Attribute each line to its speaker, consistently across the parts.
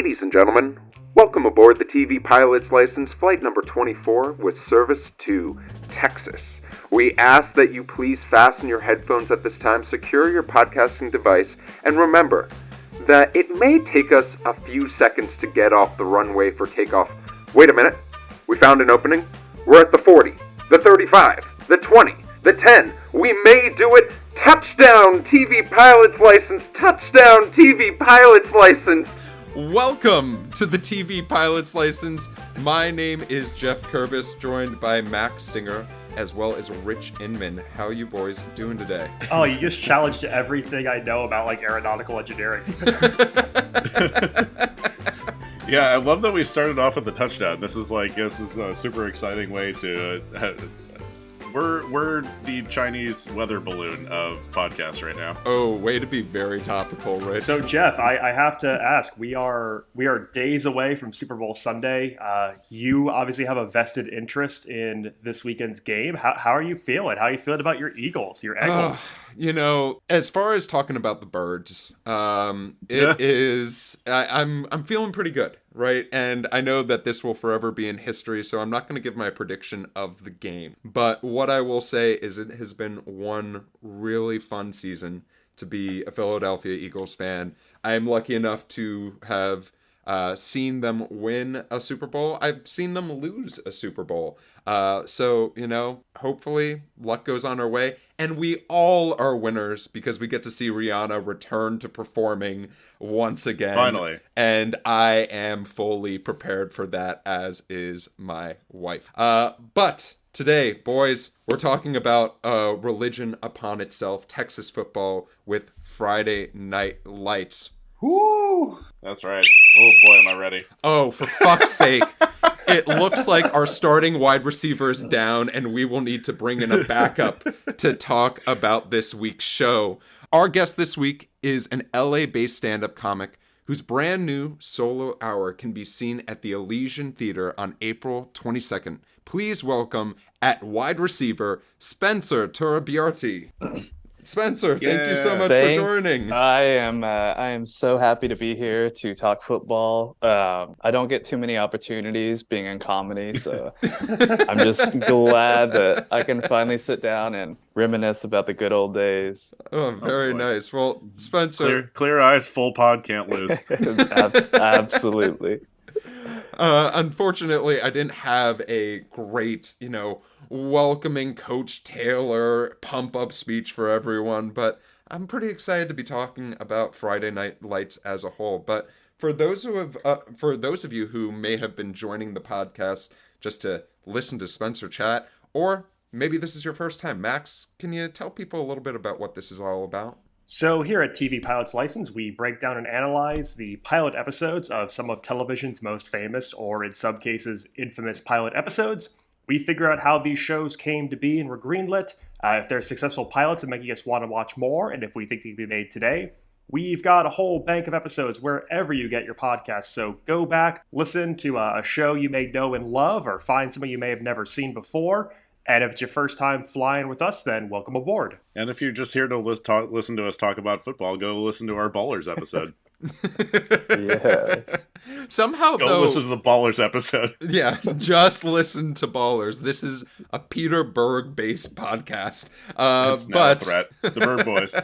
Speaker 1: Ladies and gentlemen, welcome aboard the TV Pilot's License Flight number 24 with service to Texas. We ask that you please fasten your headphones at this time, secure your podcasting device, and remember that it may take us a few seconds to get off the runway for takeoff. Wait a minute, we found an opening. We're at the 40, the 35, the 20, the 10. We may do it. Touchdown TV Pilot's License, touchdown TV Pilot's License.
Speaker 2: Welcome to the TV Pilot's License. My name is Jeff Kurbis, joined by Max Singer, as well as Rich Inman. How are you boys doing today?
Speaker 3: Oh, you just challenged everything I know about, like, aeronautical engineering.
Speaker 4: Yeah, I love that we started off with the touchdown. This is a super exciting way to... We're the Chinese weather balloon of podcasts right now.
Speaker 2: Oh, way to be very topical, Rich.
Speaker 3: So, Jeff, I have to ask, we are days away from Super Bowl Sunday. You obviously have a vested interest in this weekend's game. How are you feeling? How are you feeling about your Eagles, your Eagles?
Speaker 2: As far as talking about the birds, I'm feeling pretty good, right? And I know that this will forever be in history, so I'm not going to give my prediction of the game. But what I will say is it has been one really fun season to be a Philadelphia Eagles fan. I am lucky enough to have seen them win a Super Bowl. I've seen them lose a Super Bowl. So, hopefully luck goes on our way. And we all are winners because we get to see Rihanna return to performing once again.
Speaker 4: Finally.
Speaker 2: And I am fully prepared for that, as is my wife. But today, boys, we're talking about religion upon itself, Texas football with Friday Night Lights.
Speaker 4: Woo! That's right. Oh boy, am I ready.
Speaker 2: Oh, for fuck's sake. It looks like our starting wide receiver is down and we will need to bring in a backup to talk about this week's show. Our guest this week is an LA-based stand-up comic whose brand new solo hour can be seen at the Elysian Theater on April 22nd. Please welcome, at wide receiver, Spencer Turrubiarte. Spencer, thank you so much for joining.
Speaker 5: I am so happy to be here to talk football. I don't get too many opportunities being in comedy, so I'm just glad that I can finally sit down and reminisce about the good old days.
Speaker 2: Oh, very nice. Well, Spencer,
Speaker 4: clear eyes, full pod, can't lose.
Speaker 5: Absolutely.
Speaker 2: Unfortunately, I didn't have a great, welcoming Coach Taylor pump-up speech for everyone, but I'm pretty excited to be talking about Friday Night Lights as a whole. But for those of you who may have been joining the podcast just to listen to Spencer chat, or maybe this is your first time, Max, can you tell people a little bit about what this is all about?
Speaker 3: So here at TV Pilot's License, we break down and analyze the pilot episodes of some of television's most famous, or in some cases, infamous pilot episodes. We figure out how these shows came to be and were greenlit, if they're successful pilots and making us want to watch more, and if we think they can be made today. We've got a whole bank of episodes wherever you get your podcasts, so go back, listen to a show you may know and love, or find something you may have never seen before. And if it's your first time flying with us, then welcome aboard.
Speaker 4: And if you're just here to listen to us talk about football, go listen to our Ballers episode.
Speaker 5: Yeah.
Speaker 2: Somehow,
Speaker 4: go listen to the Ballers episode.
Speaker 2: Yeah, just listen to Ballers. This is a Peter Berg-based podcast.
Speaker 4: It's not a threat. The Berg Boys.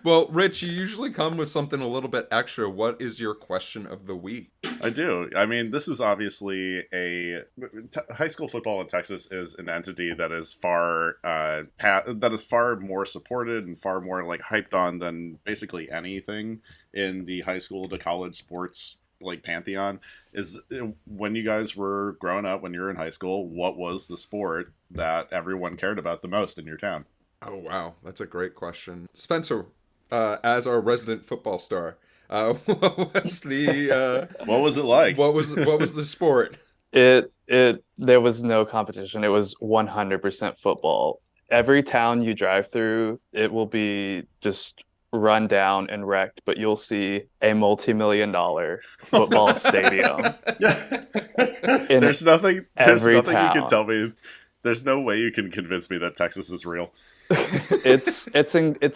Speaker 2: Well, Rich, you usually come with something a little bit extra. What is your question of the week?
Speaker 4: I do. I mean, this is obviously high school football in Texas is an entity that is far more supported and far more hyped on than basically anything in the high school to college sports pantheon. Is when you guys were growing up, when you were in high school, what was the sport that everyone cared about the most in your town?
Speaker 2: Oh wow, that's a great question. Spencer, as our resident football star, what was the
Speaker 4: what was it like?
Speaker 2: What was the sport?
Speaker 5: There was no competition. It was 100% football. Every town you drive through, it will be just run down and wrecked, but you'll see a multi-million-dollar football stadium.
Speaker 4: There's nothing you
Speaker 5: town.
Speaker 4: can tell me. There's no way you can convince me that Texas is real.
Speaker 5: It's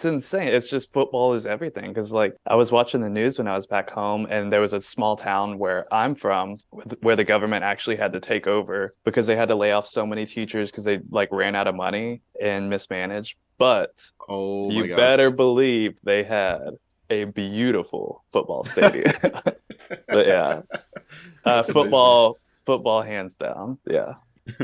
Speaker 5: insane. It's just football is everything. Because like I was watching the news when I was back home, and there was a small town where I'm from, where the government actually had to take over because they had to lay off so many teachers because they like ran out of money and mismanaged. But
Speaker 4: Oh my
Speaker 5: you
Speaker 4: god.
Speaker 5: better believe they had a beautiful football stadium. But yeah,
Speaker 2: That's amazing.
Speaker 5: football hands down. Yeah.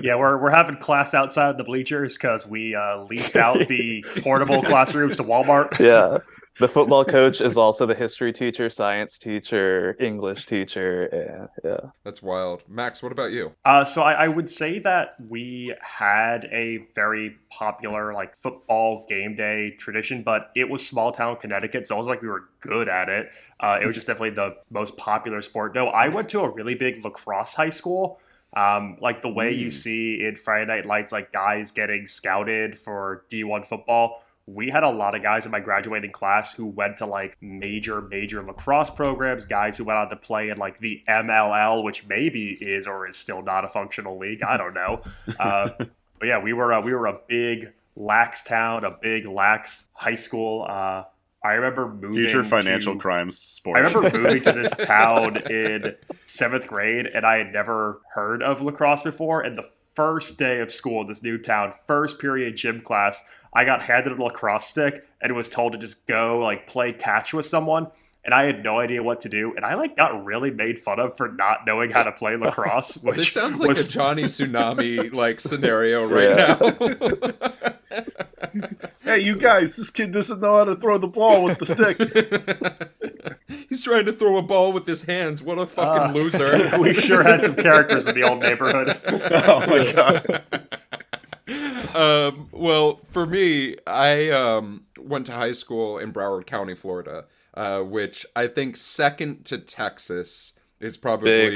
Speaker 3: Yeah, we're having class outside of the bleachers because we leased out the portable classrooms to Walmart.
Speaker 5: Yeah. The football coach is also the history teacher, science teacher, English teacher, and yeah.
Speaker 2: That's wild. Max, what about you?
Speaker 3: So I would say that we had a very popular like football game day tradition, but it was small town Connecticut, so it was like we were good at it. It was just definitely the most popular sport. No, I went to a really big lacrosse high school. Like the way you see in Friday Night Lights, like guys getting scouted for D1 football. We had a lot of guys in my graduating class who went to like major lacrosse programs, guys who went on to play in like the MLL, which maybe is or is still not a functional league. I don't know. But yeah, we were a big lax town, a big lax high school. I remember moving
Speaker 4: Future financial crimes
Speaker 3: I
Speaker 4: sports.
Speaker 3: remember moving to this town in seventh grade, and I had never heard of lacrosse before. And the first day of school in this new town, first period gym class, I got handed a lacrosse stick and was told to just go like play catch with someone. And I had no idea what to do, and I like got really made fun of for not knowing how to play lacrosse.
Speaker 2: This
Speaker 3: Which
Speaker 2: sounds like
Speaker 3: was
Speaker 2: a Johnny Tsunami like scenario right
Speaker 5: Yeah.
Speaker 2: now.
Speaker 4: Hey, you guys, this kid doesn't know how to throw the ball with the stick.
Speaker 2: He's trying to throw a ball with his hands. What a fucking loser.
Speaker 3: we sure had some characters in the old neighborhood.
Speaker 4: Oh my god.
Speaker 2: Well, for me, I went to high school in Broward County, Florida, which I think second to Texas is probably a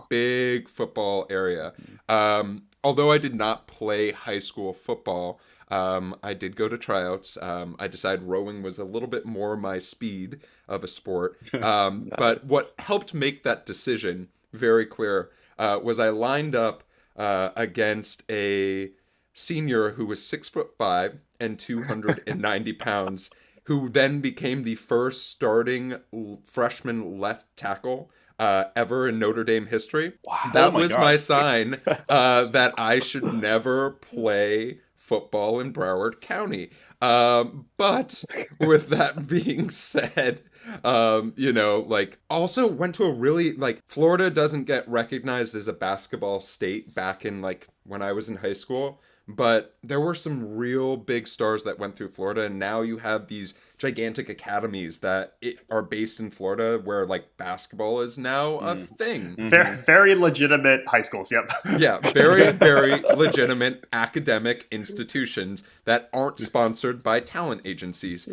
Speaker 2: big football area. Although I did not play high school football, I did go to tryouts. I decided rowing was a little bit more my speed of a sport. But what helped make that decision very clear was I lined up against a senior who was 6'5" and 290 pounds, who then became the first starting freshman left tackle ever in Notre Dame history. Wow. That was my sign that I should never play football in Broward County. But with that being said, like also went to a really like Florida doesn't get recognized as a basketball state back in like when I was in high school. But there were some real big stars that went through Florida, and now you have these gigantic academies that are based in Florida where like basketball is now a thing.
Speaker 3: Very legitimate high schools, yep.
Speaker 2: Yeah, very legitimate academic institutions that aren't sponsored by talent agencies.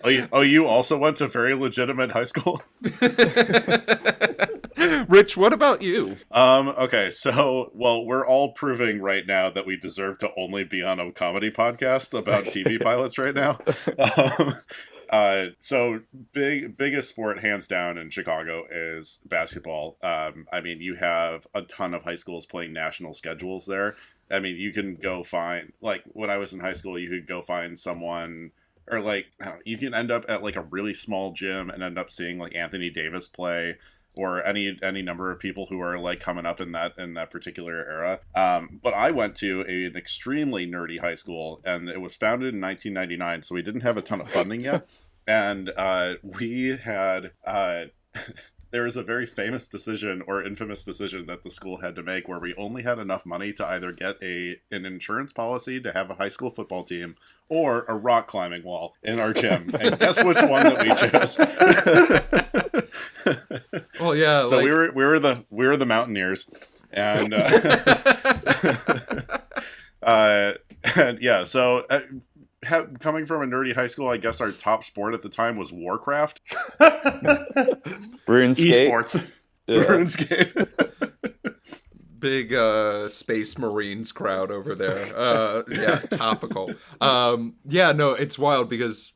Speaker 4: You also went to very legitimate high school?
Speaker 2: Rich, what about you?
Speaker 4: Okay, so, well, we're all proving right now that we deserve to only be on a comedy podcast about TV pilots right now. So biggest sport hands down in Chicago is basketball. I mean, you have a ton of high schools playing national schedules there. I mean, you can go find, like, when I was in high school, you could go find someone, or like, I don't know, you can end up at like a really small gym and end up seeing like Anthony Davis play, or any number of people who are like coming up in that particular era. But I went to an extremely nerdy high school, and it was founded in 1999, so we didn't have a ton of funding yet. And we had there was a very famous decision or infamous decision that the school had to make, where we only had enough money to either get an insurance policy to have a high school football team or a rock climbing wall in our gym. And guess which one that we chose?
Speaker 2: Well, yeah.
Speaker 4: So like, we were the Mountaineers, and and yeah. So coming from a nerdy high school, I guess our top sport at the time was Warcraft.
Speaker 5: RuneScape.
Speaker 3: Esports.
Speaker 5: Yeah.
Speaker 4: RuneScape.
Speaker 2: Big Space Marines crowd over there. Yeah, topical. Yeah, no, it's wild because,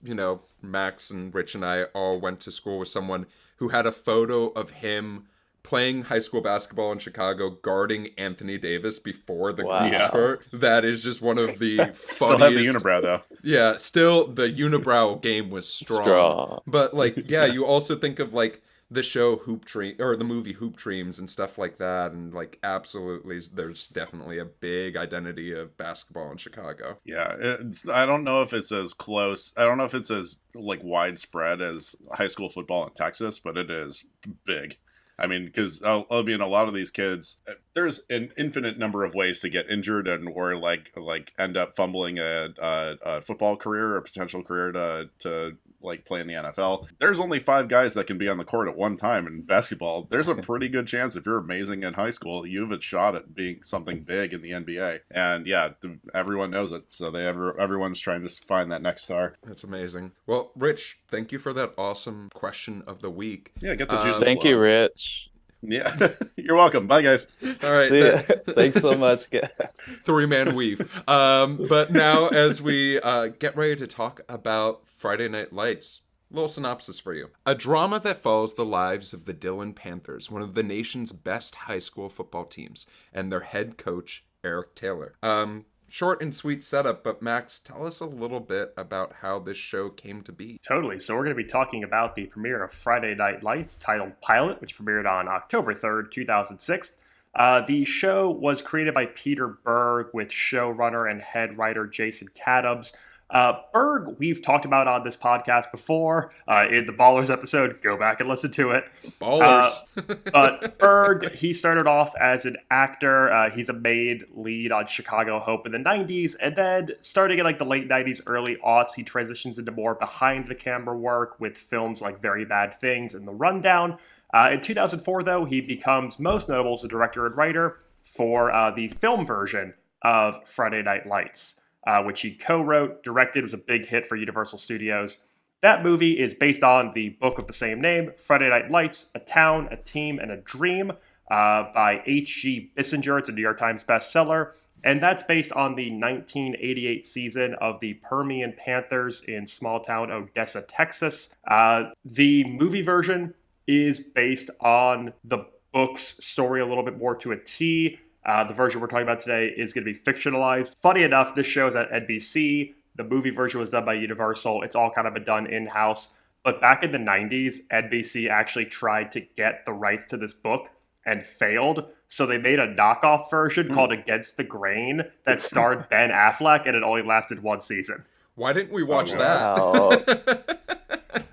Speaker 2: Max and Rich and I all went to school with someone who had a photo of him playing high school basketball in Chicago, guarding Anthony Davis before the
Speaker 5: Wow.
Speaker 2: green spurt. That is just one of the funniest.
Speaker 4: Still have the unibrow, though.
Speaker 2: Yeah, still the unibrow game was strong. But like, yeah, you also think of like the show Hoop Dream or the movie Hoop Dreams and stuff like that, and like absolutely, there's definitely a big identity of basketball in Chicago.
Speaker 4: Yeah, I don't know if it's as close. I don't know if it's as like widespread as high school football in Texas, but it is big. I mean, because a lot of these kids, there's an infinite number of ways to get injured and or like end up fumbling a football career, a potential career to like play in the NFL. There's only 5 guys that can be on the court at one time in basketball. There's a pretty good chance if you're amazing in high school, you have a shot at being something big in the NBA. And yeah, everyone knows it. So everyone's trying to find that next star.
Speaker 2: That's amazing. Well, Rich, thank you for that awesome question of the week.
Speaker 4: Yeah, get the juices
Speaker 5: Thank
Speaker 4: flowing.
Speaker 5: you, Rich.
Speaker 4: Yeah, you're welcome. Bye, guys.
Speaker 2: All right.
Speaker 5: See ya. Thanks so much.
Speaker 2: 3-man weave. But now as we get ready to talk about Friday Night Lights, little synopsis for you. A drama that follows the lives of the Dillon Panthers, one of the nation's best high school football teams, and their head coach, Eric Taylor. Short and sweet setup, but Max, tell us a little bit about how this show came to be.
Speaker 3: Totally. So we're going to be talking about the premiere of Friday Night Lights, titled Pilot, which premiered on October 3rd, 2006. The show was created by Peter Berg with showrunner and head writer Jason Katims. Berg, we've talked about on this podcast before in the Ballers episode. Go back and listen to it.
Speaker 2: Ballers.
Speaker 3: But Berg, he started off as an actor. He's a made lead on Chicago Hope in the 90s. And then starting in like the late 90s, early aughts, he transitions into more behind the camera work with films like Very Bad Things and The Rundown. In 2004, though, he becomes most notable as a director and writer for the film version of Friday Night Lights, which he co-wrote, directed, was a big hit for Universal Studios. That movie is based on the book of the same name, Friday Night Lights, A Town, a Team, and a Dream, by H.G. Bissinger. It's a New York Times bestseller. And that's based on the 1988 season of the Permian Panthers in small town Odessa, Texas. The movie version is based on the book's story a little bit more to a T. The version we're talking about today is going to be fictionalized. Funny enough, this show is at NBC. The movie version was done by Universal. It's all kind of been done in-house. But back in the 90s, NBC actually tried to get the rights to this book and failed. So they made a knockoff version called Against the Grain that starred Ben Affleck, and it only lasted 1 season.
Speaker 2: Why didn't we watch
Speaker 5: Wow.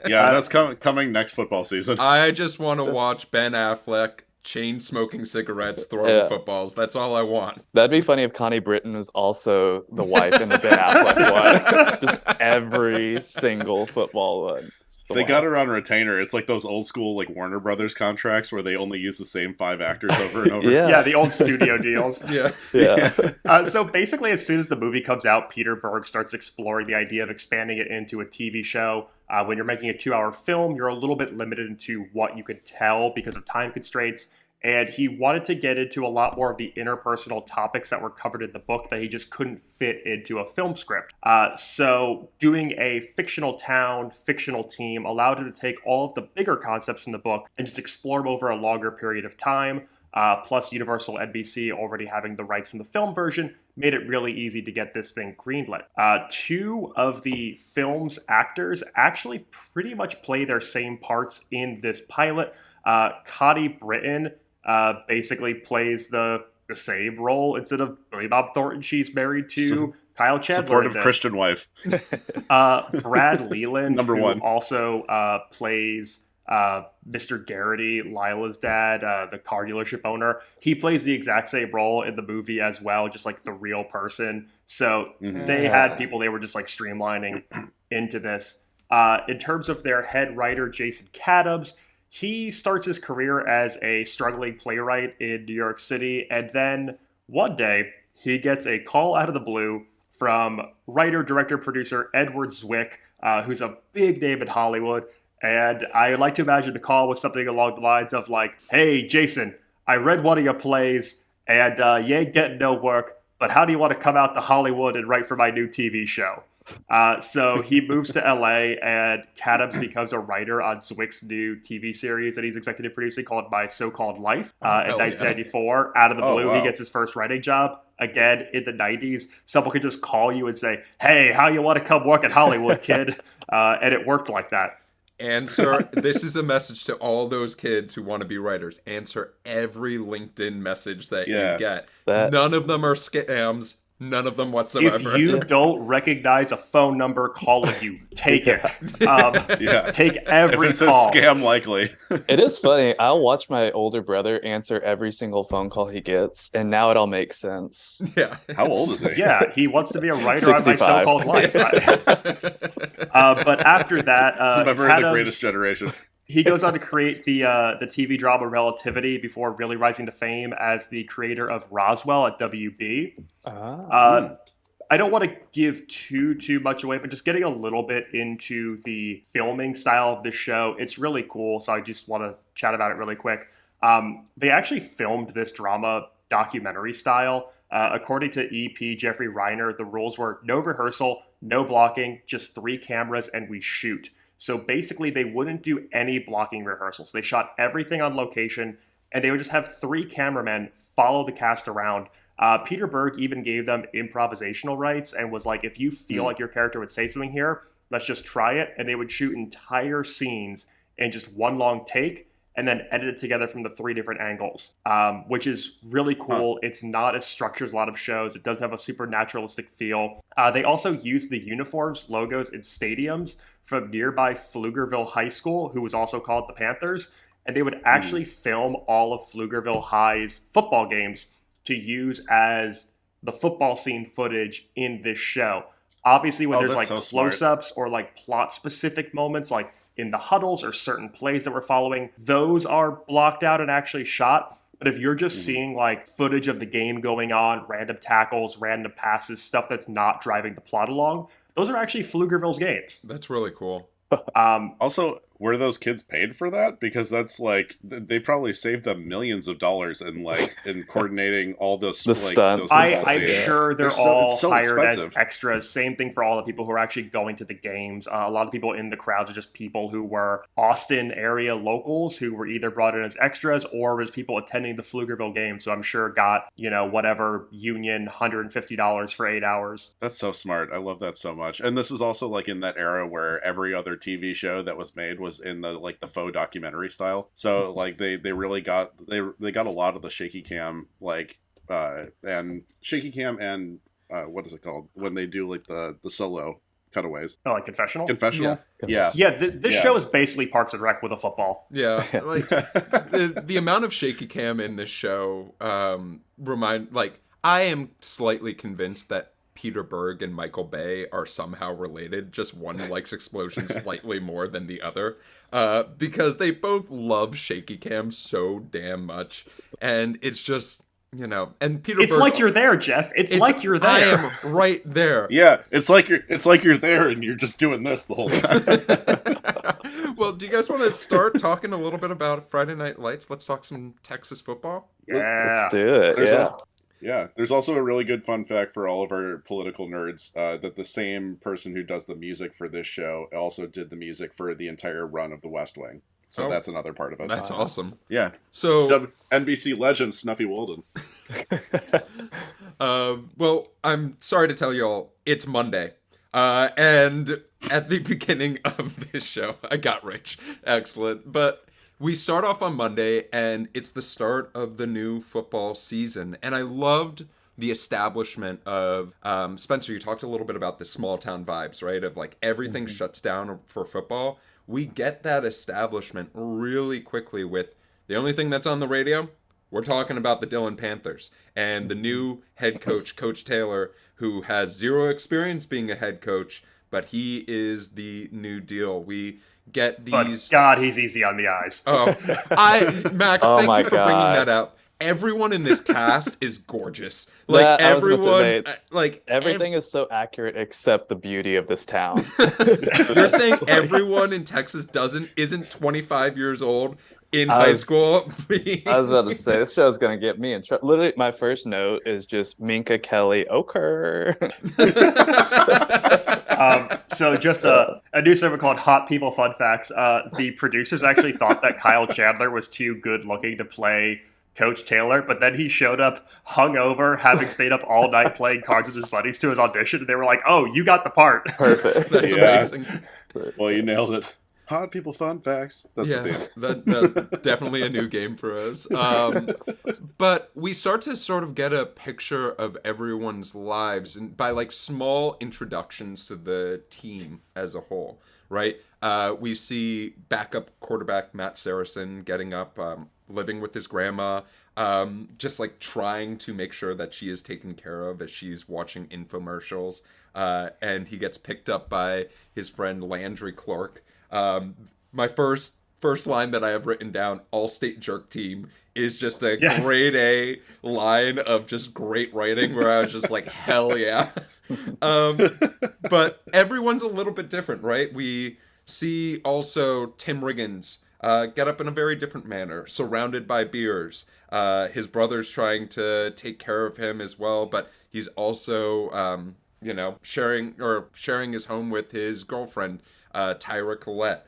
Speaker 4: Yeah, that's coming next football season.
Speaker 2: I just want to watch Ben Affleck chain smoking cigarettes, throwing footballs. That's all I want.
Speaker 5: That'd be funny if Connie Britton was also the wife in the Ben Affleck one. Just every single football one.
Speaker 4: They got her on retainer. It's like those old school like Warner Brothers contracts where they only use the same 5 actors over and over.
Speaker 3: Yeah, the old studio deals.
Speaker 2: Yeah.
Speaker 3: So basically, as soon as the movie comes out, Peter Berg starts exploring the idea of expanding it into a TV show. When you're making a 2-hour film, you're a little bit limited into what you could tell because of time constraints. And he wanted to get into a lot more of the interpersonal topics that were covered in the book that he just couldn't fit into a film script. So doing a fictional town, fictional team allowed him to take all of the bigger concepts from the book and just explore them over a longer period of time. Plus Universal NBC already having the rights from the film version made it really easy to get this thing greenlit. 2 of the film's actors actually pretty much play their same parts in this pilot. Connie Britton basically plays the same role instead of Billy Bob Thornton. She's married to Kyle Chandler.
Speaker 4: Supportive Christian wife.
Speaker 3: Brad Leland,
Speaker 4: Number 1,
Speaker 3: also plays Mr. Garrity, Lila's dad, the car dealership owner. He plays the exact same role in the movie as well, just like the real person. So they had people they were just like streamlining into this. In terms of their head writer, Jason Katims, he starts his career as a struggling playwright in New York City, and then one day he gets a call out of the blue from writer, director, producer Edward Zwick, who's a big name in Hollywood. And I like to imagine the call was something along the lines of like, "Hey, Jason, I read one of your plays, and you ain't getting no work, but how do you want to come out to Hollywood and write for my new TV show?" So he moves to LA, and Cadams becomes a writer on Zwick's new TV series that he's executive producing called My So-Called Life. In
Speaker 2: hell yeah.
Speaker 3: 1994, out of the
Speaker 4: Oh,
Speaker 3: blue,
Speaker 4: wow.
Speaker 3: he gets his first writing job. Again, in the 90s, someone could just call you and say, "Hey, how you want to come work at Hollywood, kid?" And it worked like that.
Speaker 2: Answer. This is a message to all those kids who want to be writers. Answer every LinkedIn message that
Speaker 4: Yeah.
Speaker 2: you get.
Speaker 5: That-
Speaker 2: None of them are scams. None of them whatsoever.
Speaker 3: If you don't recognize a phone number calling you, take it.
Speaker 4: Yeah.
Speaker 3: Take
Speaker 4: If
Speaker 3: every
Speaker 4: it says
Speaker 3: call.
Speaker 4: scam likely.
Speaker 5: It is funny. I'll watch my older brother answer every single phone call he gets, and now it all makes sense.
Speaker 2: Yeah.
Speaker 4: How old is he?
Speaker 3: Yeah, he wants to be a writer on My
Speaker 5: 65.
Speaker 3: So-Called Life. But after that,
Speaker 4: He's a member of the
Speaker 3: Cadams-
Speaker 4: greatest generation.
Speaker 3: he goes on to create the TV drama Relativity before really rising to fame as the creator of Roswell at WB. I don't want to give too much away, but just getting a little bit into the filming style of the show, it's really cool. So I just want to chat about it really quick. They actually filmed this drama documentary style. According to EP Jeffrey Reiner, the rules were no rehearsal, no blocking, just 3 cameras, and we shoot. So basically, they wouldn't do any blocking rehearsals. They shot everything on location, and they would just have 3 cameramen follow the cast around. Peter Berg even gave them improvisational rights and was like, if you feel like your character would say something here, let's just try it. And they would shoot entire scenes in just one long take and then edit it together from the 3 different angles, which is really cool. It's not as structured as a lot of shows. It does have a super naturalistic feel. They also use the uniforms, logos, and stadiums from nearby Pflugerville High School, who was also called the Panthers. And they would actually film all of Pflugerville High's football games to use as the football scene footage in this show. Obviously, when there's like
Speaker 4: that's so smart.
Speaker 3: close-ups or like plot-specific moments, like in the huddles or certain plays that we're following, those are blocked out and actually shot. But if you're just seeing like footage of the game going on, random tackles, random passes, stuff that's not driving the plot along, those are actually Pflugerville's games.
Speaker 2: That's really cool.
Speaker 4: Also, were those kids paid for that? Because that's like they probably saved them millions of dollars in coordinating all those
Speaker 5: The stunts.
Speaker 4: those
Speaker 3: I'm
Speaker 4: football scenes.
Speaker 3: sure they're
Speaker 4: They're so-
Speaker 3: all
Speaker 4: it's so
Speaker 3: hired
Speaker 4: expensive.
Speaker 3: as extras. Same thing for all the people who are actually going to the games. A lot of people in the crowds are just people who were Austin area locals who were either brought in as extras or was people attending the Pflugerville game. So I'm sure got, whatever union $150 for 8 hours.
Speaker 4: That's so smart. I love that so much. And this is also like in that era where every other TV show that was made was in the faux documentary style. So like they really got they got a lot of the shaky cam and what is it called when they do like the solo cutaways.
Speaker 3: Oh, like Confessional?
Speaker 4: Confessional. Yeah.
Speaker 3: Yeah, this
Speaker 4: Yeah.
Speaker 3: show is basically Parks and Rec with a football.
Speaker 2: Yeah, like the amount of shaky cam in this show I am slightly convinced that Peter Berg and Michael Bay are somehow related. Just one likes explosions slightly more than the other, because they both love shaky cam so damn much, and it's just and Peter.
Speaker 3: It's
Speaker 2: Berg,
Speaker 3: like you're there, Jeff. It's like you're there.
Speaker 2: I am right there.
Speaker 4: Yeah, it's like you're there and you're just doing this the whole time.
Speaker 2: Well, do you guys want to start talking a little bit about Friday Night Lights? Let's talk some Texas football.
Speaker 3: Yeah.
Speaker 5: Let's do it.
Speaker 4: Yeah, there's also a really good fun fact for all of our political nerds that the same person who does the music for this show also did the music for the entire run of The West Wing. So that's another part of it.
Speaker 2: That's awesome.
Speaker 4: Yeah.
Speaker 2: So
Speaker 4: NBC legend Snuffy Walden.
Speaker 2: Well, I'm sorry to tell y'all, it's Monday. And at the beginning of this show, I got rich. Excellent. But we start off on Monday, and it's the start of the new football season. And I loved the establishment of Spencer. You talked a little bit about the small town vibes, right? Of like everything shuts down for football. We get that establishment really quickly with the only thing that's on the radio. We're talking about the Dillon Panthers and the new head coach, Coach Taylor, who has zero experience being a head coach, but he is the new deal. We get these.
Speaker 3: But God, he's easy on the eyes.
Speaker 2: Max,
Speaker 5: Oh
Speaker 2: thank
Speaker 5: my
Speaker 2: you for bringing
Speaker 5: God.
Speaker 2: that up. Everyone in this cast is gorgeous.
Speaker 5: I was gonna say,
Speaker 2: everyone,
Speaker 5: everything is so accurate except the beauty of this town.
Speaker 2: You're saying everyone in Texas isn't 25 years old, in
Speaker 5: I
Speaker 2: high
Speaker 5: was-
Speaker 2: school.
Speaker 5: I was about to say this show's gonna get me in trouble. Literally, my first note is just Minka Kelly Oker.
Speaker 3: So just a new segment called Hot People Fun Facts. The producers actually thought that Kyle Chandler was too good looking to play Coach Taylor, but then he showed up hungover, having stayed up all night playing cards with his buddies to his audition, and they were like, "Oh, you got the part."
Speaker 5: Perfect.
Speaker 2: That's
Speaker 4: Yeah.
Speaker 2: amazing.
Speaker 4: Well, you nailed it. Hot people fun facts. That's the theme.
Speaker 2: That's definitely a new game for us. But we start to sort of get a picture of everyone's lives and by like small introductions to the team as a whole, right? We see backup quarterback Matt Saracen getting up, living with his grandma, just like trying to make sure that she is taken care of as she's watching infomercials. And he gets picked up by his friend Landry Clark. My first line that I have written down, All-State Jerk Team, is just a grade A line of just great writing where I was just like, hell yeah. But everyone's a little bit different, right? We see also Tim Riggins get up in a very different manner, surrounded by beers. His brother's trying to take care of him as well, but he's also, sharing his home with his girlfriend, Tyra Collette.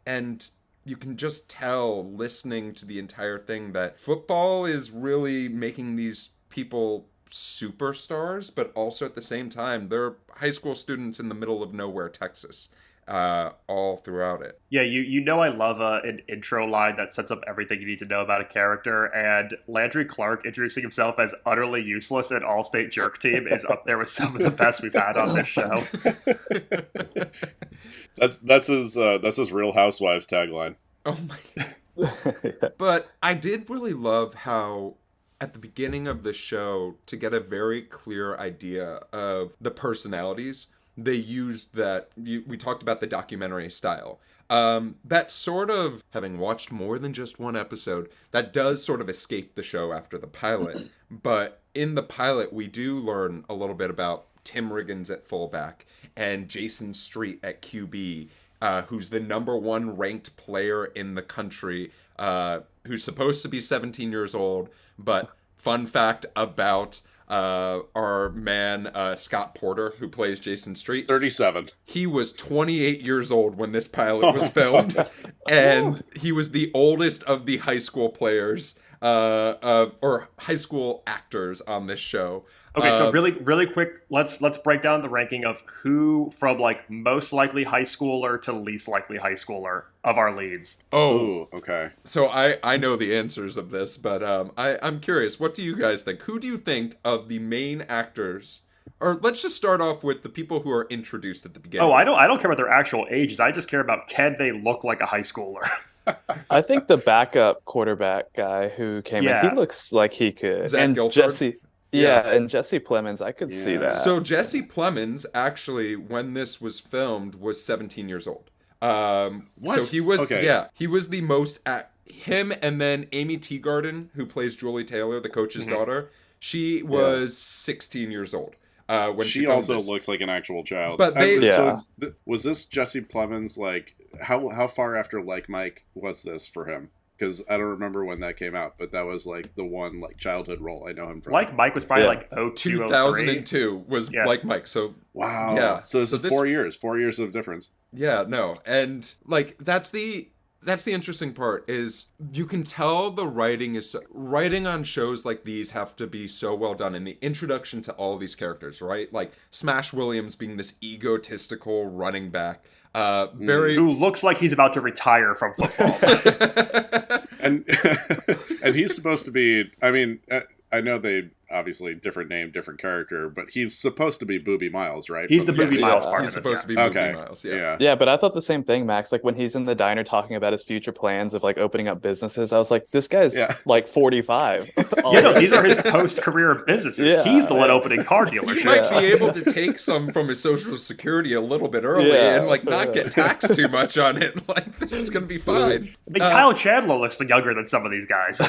Speaker 2: And you can just tell, listening to the entire thing, that football is really making these people superstars, but also at the same time, they're high school students in the middle of nowhere, Texas, all throughout it.
Speaker 3: Yeah, you know I love an intro line that sets up everything you need to know about a character, and Landry Clark introducing himself as utterly useless and All-State Jerk Team is up there with some of the best we've had on this show.
Speaker 4: That's his Real Housewives tagline.
Speaker 2: Oh my God. But I did really love how at the beginning of the show, to get a very clear idea of the personalities, they used that, we talked about the documentary style. That sort of, having watched more than just one episode, that does sort of escape the show after the pilot. But in the pilot, we do learn a little bit about Tim Riggins at fullback and Jason Street at QB, who's the number one ranked player in the country, who's supposed to be 17 years old. But fun fact about our man Scott Porter, who plays Jason Street,
Speaker 4: 37.
Speaker 2: He was 28 years old when this pilot was filmed, and he was the oldest of the high school players or high school actors on this show.
Speaker 3: Okay, so really quick, let's break down the ranking of who from like most likely high schooler to least likely high schooler of our leads.
Speaker 4: Oh, okay.
Speaker 2: So I know the answers of this, but I'm curious. What do you guys think? Who do you think of the main actors? Or let's just start off with the people who are introduced at the beginning.
Speaker 3: Oh, I don't care about their actual ages. I just care about, can they look like a high schooler?
Speaker 5: I think the backup quarterback guy who came in, he looks like he could.
Speaker 2: Zach
Speaker 5: and
Speaker 2: Guilford?
Speaker 5: Jesse, and Jesse Plemons, I could see that.
Speaker 2: So Jesse Plemons, actually, when this was filmed, was 17 years old. What? So he was, he was the most, him and then Amy Teagarden, who plays Julie Taylor, the coach's daughter, she was 16 years old. When
Speaker 4: she also looks like an actual child.
Speaker 2: But
Speaker 4: was this Jesse Plemons, like, how far after Like Mike was this for him? Because I don't remember when that came out, but that was like the one like childhood role I know him from.
Speaker 3: Like Mike was probably like
Speaker 2: 2002 was Like Mike. So
Speaker 4: wow,
Speaker 2: yeah.
Speaker 4: So this is 4 years of difference.
Speaker 2: Yeah, no, and like that's the interesting part is you can tell the writing on shows like these have to be so well done in the introduction to all these characters, right? Like Smash Williams being this egotistical running back.
Speaker 3: Who looks like he's about to retire from football.
Speaker 4: and he's supposed to be, I mean, I know they obviously different name, different character, but he's supposed to be Booby Miles, right?
Speaker 3: He's the Booby Miles part.
Speaker 2: He's supposed to be Booby Miles.
Speaker 5: Yeah, but I thought the same thing, Max. Like when he's in the diner talking about his future plans of like opening up businesses, I was like, this guy's like 45.
Speaker 3: These are his post-career businesses. Yeah, he's the one opening car dealership.
Speaker 2: He might be able to take some from his Social Security a little bit early and like not get taxed too much on it. Like this is gonna be fine.
Speaker 3: I mean, Kyle Chandler looks younger than some of these guys.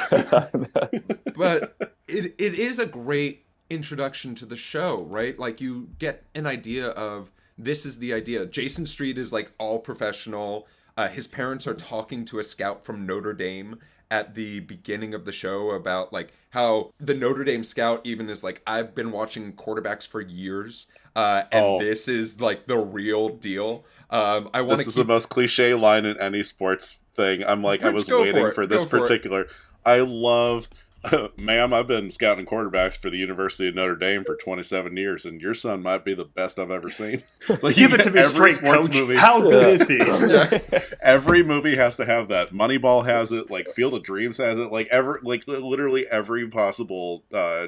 Speaker 2: But it is a great introduction to the show, right? Like you get an idea of this is the idea. Jason Street is like all professional. His parents are talking to a scout from Notre Dame at the beginning of the show about like how the Notre Dame scout even is like, I've been watching quarterbacks for years, and this is like the real deal. I want
Speaker 4: This is the most cliche line in any sports thing. I'm like, I was waiting for this particular. I love, ma'am, I've been scouting quarterbacks for the University of Notre Dame for 27 years, and your son might be the best I've ever seen. Like,
Speaker 3: give it to me straight, coach. Movie, how good is he?
Speaker 4: Every movie has to have that. Moneyball has it. Like Field of Dreams has it. Like literally every possible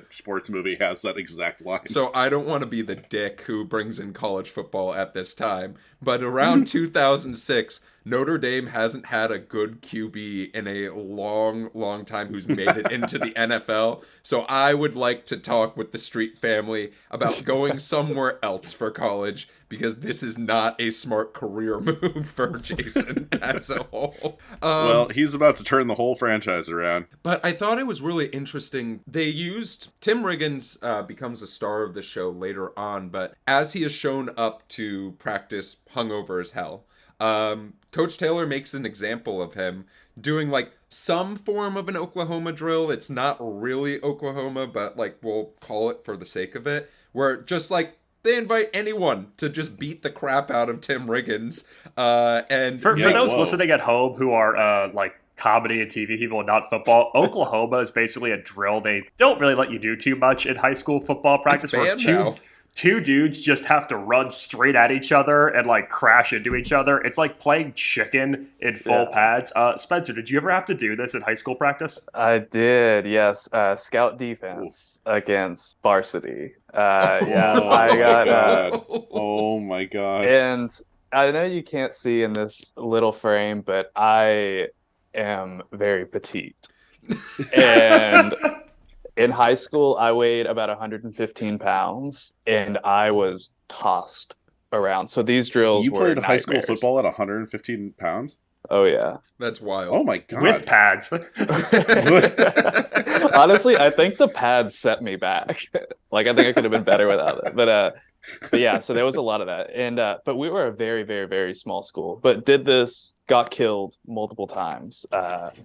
Speaker 4: sports movie has that exact line.
Speaker 2: So I don't want to be the dick who brings in college football at this time, but around 2006. Notre Dame hasn't had a good QB in a long, long time who's made it into the NFL. So I would like to talk with the Street family about going somewhere else for college, because this is not a smart career move for Jason as a whole.
Speaker 4: Well, he's about to turn the whole franchise around.
Speaker 2: But I thought it was really interesting. They used Tim Riggins becomes a star of the show later on, but as he has shown up to practice hungover as hell, Coach Taylor makes an example of him doing like some form of an Oklahoma drill. It's not really Oklahoma, but like we'll call it for the sake of it, where just like they invite anyone to just beat the crap out of Tim Riggins. And
Speaker 3: for those listening at home who are like comedy and TV people and not football, Oklahoma is basically a drill. They don't really let you do too much in high school football practice. Two dudes just have to run straight at each other and like crash into each other. It's like playing chicken in full pads. Spencer, did you ever have to do this in high school practice?
Speaker 5: I did, yes. Scout defense against varsity. I got.
Speaker 4: Oh my god!
Speaker 5: And I know you can't see in this little frame, but I am very petite, and. In high school, I weighed about 115 pounds, and I was tossed around. So these drills
Speaker 4: You
Speaker 5: were
Speaker 4: played
Speaker 5: nightmares.
Speaker 4: high school football at 115 pounds?
Speaker 5: Oh, yeah.
Speaker 2: That's wild.
Speaker 4: Oh, my God.
Speaker 3: With pads.
Speaker 5: Honestly, I think the pads set me back. Like, I think I could have been better without it. But yeah, so there was a lot of that. And but we were a very, very, very small school. But got killed multiple times.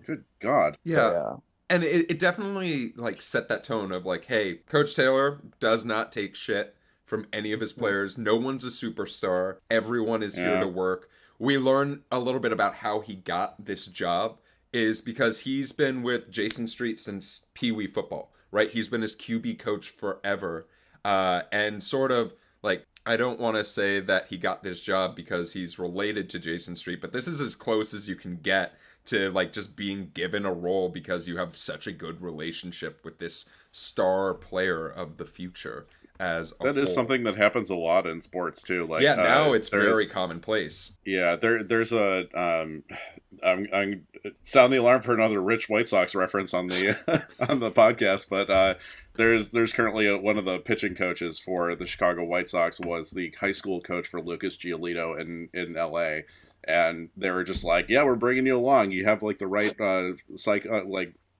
Speaker 4: Good God.
Speaker 2: Yeah. And it definitely like set that tone of like, hey, Coach Taylor does not take shit from any of his players. No one's a superstar. Everyone is here to work. We learn a little bit about how he got this job is because he's been with Jason Street since Pee Wee football, right? He's been his QB coach forever. And sort of like, I don't want to say that he got this job because he's related to Jason Street, but this is as close as you can get to like just being given a role because you have such a good relationship with this star player of the future as a
Speaker 4: That is
Speaker 2: whole.
Speaker 4: something that happens a lot in sports too. Like
Speaker 2: now it's very commonplace.
Speaker 4: Yeah, there's a I'm sound the alarm for another Rich White Sox reference on the on the podcast, but there's currently one of the pitching coaches for the Chicago White Sox was the high school coach for Lucas Giolito in LA. And they were just like, yeah, we're bringing you along. You have like the right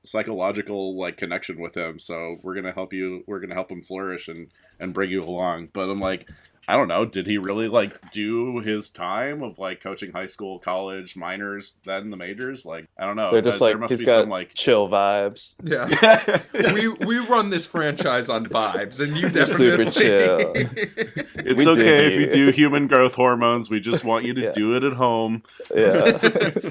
Speaker 4: psychological like connection with him, so we're gonna help you. We're gonna help him flourish and bring you along. But I'm like, I don't know. Did he really like do his time of like coaching high school, college, minors, then the majors? Like, I don't know.
Speaker 5: They're just like,
Speaker 4: there must
Speaker 5: he's
Speaker 4: be
Speaker 5: got
Speaker 4: some like
Speaker 5: chill vibes.
Speaker 2: Yeah. we run this franchise on vibes, and you
Speaker 5: Super
Speaker 2: definitely
Speaker 5: chill.
Speaker 4: It's
Speaker 5: We
Speaker 4: okay
Speaker 5: dig
Speaker 4: if you
Speaker 5: you.
Speaker 4: do human growth hormones. We just want you to
Speaker 5: Yeah.
Speaker 4: do it at home
Speaker 5: Yeah.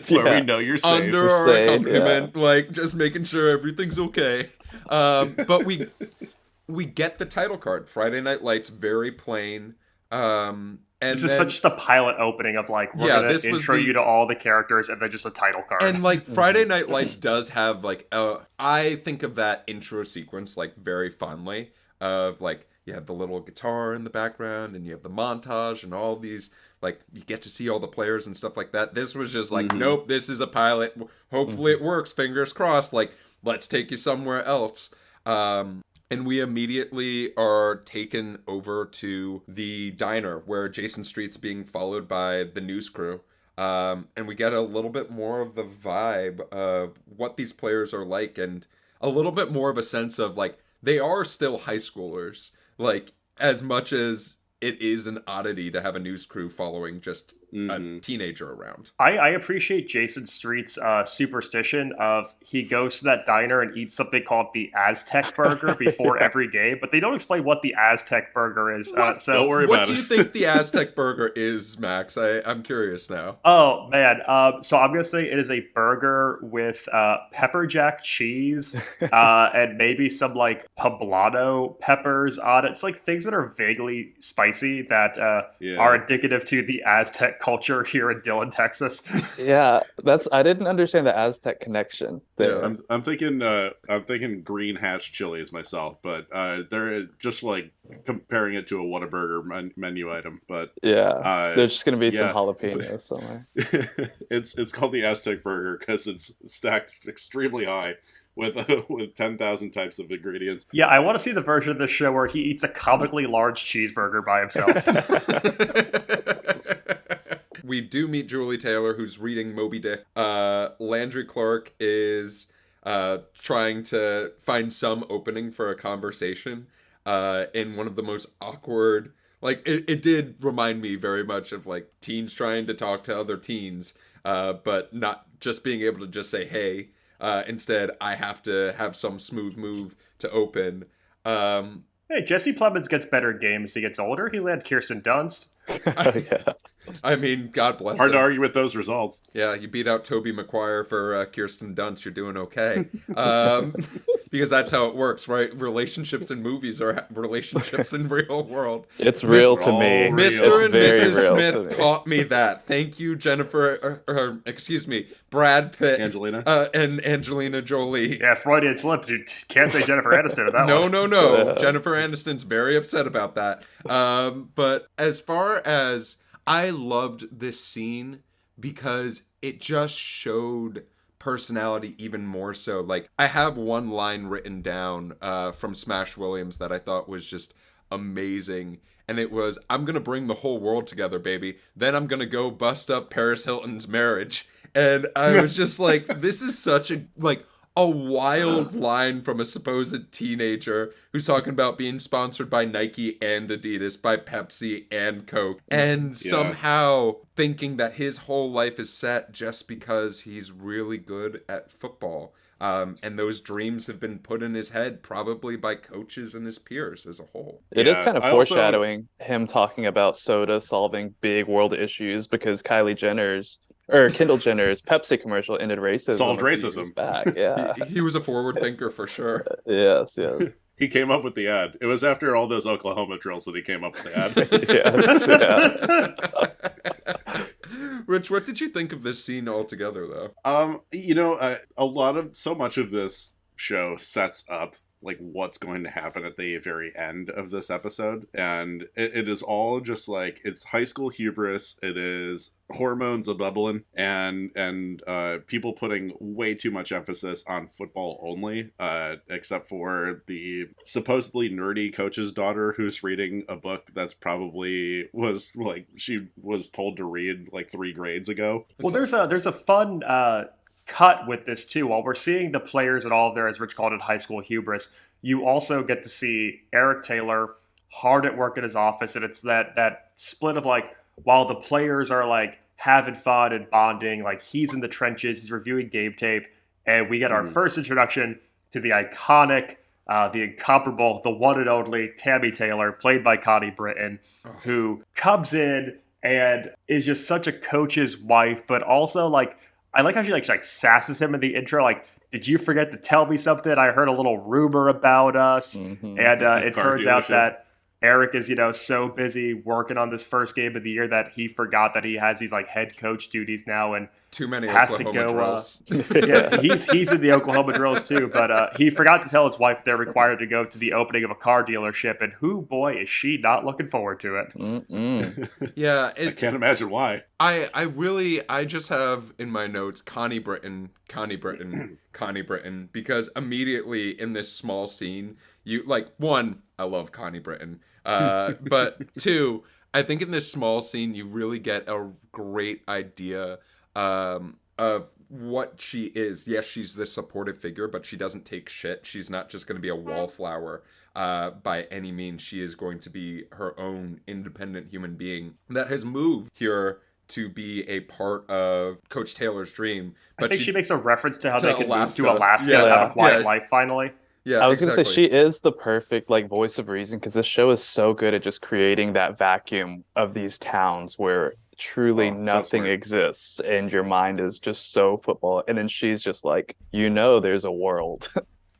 Speaker 4: where we know you're safe.
Speaker 2: under our
Speaker 5: safe,
Speaker 2: accompaniment, like just making sure everything's okay. But we get the title card. Friday Night Lights, very plain. And
Speaker 3: This is such the pilot opening of like, we're going to intro you to all the characters and then just a title card.
Speaker 2: And like Friday Night Lights does have like, I think of that intro sequence like very fondly of like, you have the little guitar in the background and you have the montage and all these, like you get to see all the players and stuff like that. This was just like, nope, this is a pilot. Hopefully it works. Fingers crossed. Like, let's take you somewhere else. And we immediately are taken over to the diner where Jason Street's being followed by the news crew. And we get a little bit more of the vibe of what these players are like and a little bit more of a sense of like, they are still high schoolers. Like, as much as it is an oddity to have a news crew following just
Speaker 4: Mhm.
Speaker 2: a teenager around.
Speaker 3: I appreciate Jason Street's superstition of he goes to that diner and eats something called the Aztec burger before
Speaker 5: Yeah.
Speaker 3: every game, but they don't explain what the Aztec burger is.
Speaker 2: What?
Speaker 3: So
Speaker 4: Don't worry
Speaker 2: What
Speaker 4: about
Speaker 2: do
Speaker 4: it.
Speaker 2: you think the Aztec burger is, Max? I'm curious now.
Speaker 3: Oh man! So I'm gonna say it is a burger with pepper jack cheese and maybe some like poblano peppers on it. It's like things that are vaguely spicy that
Speaker 4: Yeah.
Speaker 3: are indicative to the Aztec culture here in Dillon, Texas.
Speaker 5: Yeah, I didn't understand the Aztec connection there.
Speaker 2: Yeah.
Speaker 4: I'm thinking green hatch chilies myself, but they're just like comparing it to a Whataburger menu item. But
Speaker 5: Yeah, there's just gonna be some
Speaker 4: yeah,
Speaker 5: jalapenos somewhere.
Speaker 4: it's called the Aztec burger because it's stacked extremely high with with 10,000 types of ingredients.
Speaker 3: Yeah, I want to see the version of the show where he eats a comically large cheeseburger by himself.
Speaker 2: We do meet Julie Taylor, who's reading Moby Dick. Landry Clark is trying to find some opening for a conversation in one of the most awkward. Like, it did remind me very much of, like, teens trying to talk to other teens, but not just being able to just say, hey. Instead, I have to have some smooth move to open.
Speaker 3: Hey, Jesse Plemons gets better games as he gets older. He led Kirsten Dunst.
Speaker 5: Yeah.
Speaker 2: I mean, God bless
Speaker 4: Hard
Speaker 2: him.
Speaker 4: to argue with those results.
Speaker 2: Yeah, you beat out Toby Maguire for Kirsten Dunst. You're doing okay. Because that's how it works, right? Relationships in movies are relationships in real world.
Speaker 5: It's real to me.
Speaker 4: All real.
Speaker 5: It's
Speaker 2: Mr. and
Speaker 5: very
Speaker 2: Mrs.
Speaker 5: real to
Speaker 2: Smith
Speaker 5: me.
Speaker 2: taught me that. Thank you, Jennifer, excuse me, Brad Pitt.
Speaker 4: Angelina?
Speaker 2: And Angelina Jolie.
Speaker 3: Yeah, Freudian slip. You can't say Jennifer Aniston at that
Speaker 2: No,
Speaker 3: one.
Speaker 2: no. Jennifer Aniston's very upset about that. But as far as I loved this scene because it just showed personality even more so. Like, I have one line written down from Smash Williams that I thought was just amazing. And it was, I'm going to bring the whole world together, baby. Then I'm going to go bust up Paris Hilton's marriage. And I was just like, this is such a wild line from a supposed teenager who's talking about being sponsored by Nike and Adidas, by Pepsi and Coke, and somehow thinking that his whole life is set just because he's really good at football. And those dreams have been put in his head probably by coaches and his peers as a whole.
Speaker 5: It is
Speaker 4: Yeah,
Speaker 5: kind of
Speaker 4: I also-
Speaker 5: foreshadowing him talking about soda solving big world issues because Kendall Jenner's Pepsi commercial ended racism.
Speaker 4: Solved
Speaker 5: a few
Speaker 4: racism.
Speaker 5: years back. Yeah.
Speaker 2: He was a forward thinker for sure.
Speaker 5: Yes.
Speaker 4: He came up with the ad. It was after all those Oklahoma drills that he came up with the ad.
Speaker 5: Yes.
Speaker 2: Rich, what did you think of this scene altogether, though?
Speaker 4: So much of this show sets up like what's going to happen at the very end of this episode, and it is all just like, it's high school hubris, it is hormones a bubbling, and people putting way too much emphasis on football only, except for the supposedly nerdy coach's daughter who's reading a book that's probably she was told to read like 3 grades ago.
Speaker 3: Well, there's a fun cut with this too. While we're seeing the players and all of their, as Rich called it, high school hubris, you also get to see Eric Taylor hard at work in his office, and it's that split of like, while the players are like having fun and bonding, like he's in the trenches, he's reviewing game tape, and we get our first introduction to the iconic, the incomparable, the one and only Tammy Taylor, played by Connie Britton, who comes in and is just such a coach's wife, but also like, I like how she like sasses him in the intro, like, did you forget to tell me something? I heard a little rumor about us.
Speaker 5: Mhm.
Speaker 3: And it
Speaker 4: Car
Speaker 3: turns out
Speaker 4: dealership.
Speaker 3: that Eric is, so busy working on this first game of the year that he forgot that he has these like head coach duties now and
Speaker 2: Too many
Speaker 3: has to
Speaker 2: Oklahoma
Speaker 3: go.
Speaker 2: drills.
Speaker 3: Yeah, he's in the Oklahoma drills too, but he forgot to tell his wife they're required to go to the opening of a car dealership, and who boy is she not looking forward to it.
Speaker 5: Mm-mm.
Speaker 2: Yeah,
Speaker 4: I can't imagine why.
Speaker 2: I just have in my notes Connie Britton, because immediately in this small scene, you like, one, I love Connie Britton, but two, I think in this small scene you really get a great idea of what she is. Yes, she's this supportive figure, but she doesn't take shit. She's not just going to be a wallflower by any means. She is going to be her own independent human being that has moved here to be a part of Coach Taylor's dream.
Speaker 3: But I think she makes a reference to how
Speaker 2: to
Speaker 3: they could move to
Speaker 2: Alaska.
Speaker 3: Alaska
Speaker 2: Yeah.
Speaker 3: and have a quiet
Speaker 2: Yeah.
Speaker 3: life finally.
Speaker 2: Yeah,
Speaker 5: I was gonna say
Speaker 2: exactly.
Speaker 5: she is the perfect like voice of reason because this show is so good at just creating that vacuum of these towns where truly
Speaker 4: Oh, so
Speaker 5: nothing
Speaker 4: smart.
Speaker 5: exists and your mind is just so football. And then she's just like, there's a world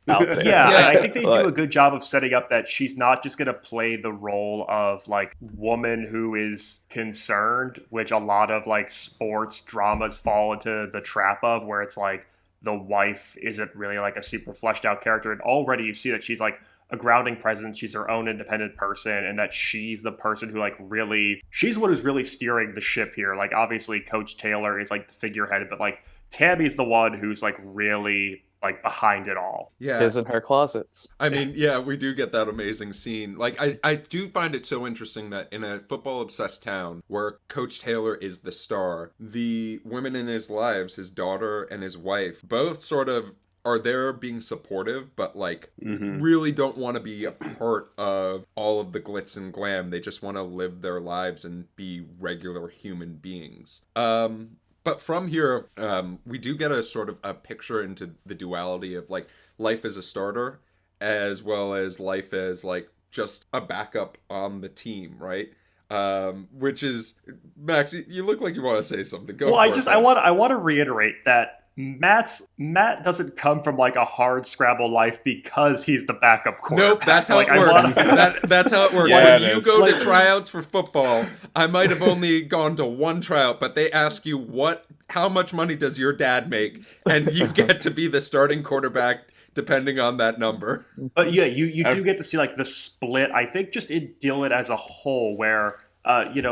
Speaker 5: out there.
Speaker 3: Yeah,
Speaker 2: Yeah.
Speaker 3: I think they do
Speaker 5: Like-
Speaker 3: a good job of setting up that she's not just going to play the role of like woman who is concerned, which a lot of like sports dramas fall into the trap of, where it's like the wife isn't really like a super fleshed out character. And already you see that she's like a grounding presence. She's her own independent person, and that she's the person who like really, she's what is really steering the ship here. Like obviously Coach Taylor is like the figurehead, but like Tammy's the one who's like really like behind it all.
Speaker 2: Yeah.
Speaker 5: Is in her closets.
Speaker 2: I mean, yeah, we do get that amazing scene. Like, I do find it so interesting that in a football-obsessed town where Coach Taylor is the star, the women in his lives, his daughter and his wife, both sort of are there being supportive, but like really don't want to be a part of all of the glitz and glam. They just want to live their lives and be regular human beings. But from here, we do get a sort of a picture into the duality of like life as a starter, as well as life as like just a backup on the team, right? Which is, Max, you look like you want to say something. Go
Speaker 3: Well,
Speaker 2: for it, man.
Speaker 3: I want to reiterate that Matt doesn't come from like a hard scrabble life because he's the backup quarterback.
Speaker 2: Nope, that's how
Speaker 3: Like,
Speaker 2: it
Speaker 3: I
Speaker 2: works.
Speaker 3: wanna-
Speaker 2: That's how it works.
Speaker 4: Yeah,
Speaker 2: When
Speaker 4: it
Speaker 2: you
Speaker 4: is.
Speaker 2: go to
Speaker 3: Like-
Speaker 2: tryouts for football, I might have only gone to one tryout, but they ask you how much money does your dad make, and you get to be the starting quarterback depending on that number.
Speaker 3: But yeah, you do get to see like the split. I think just in Dillon as a whole, where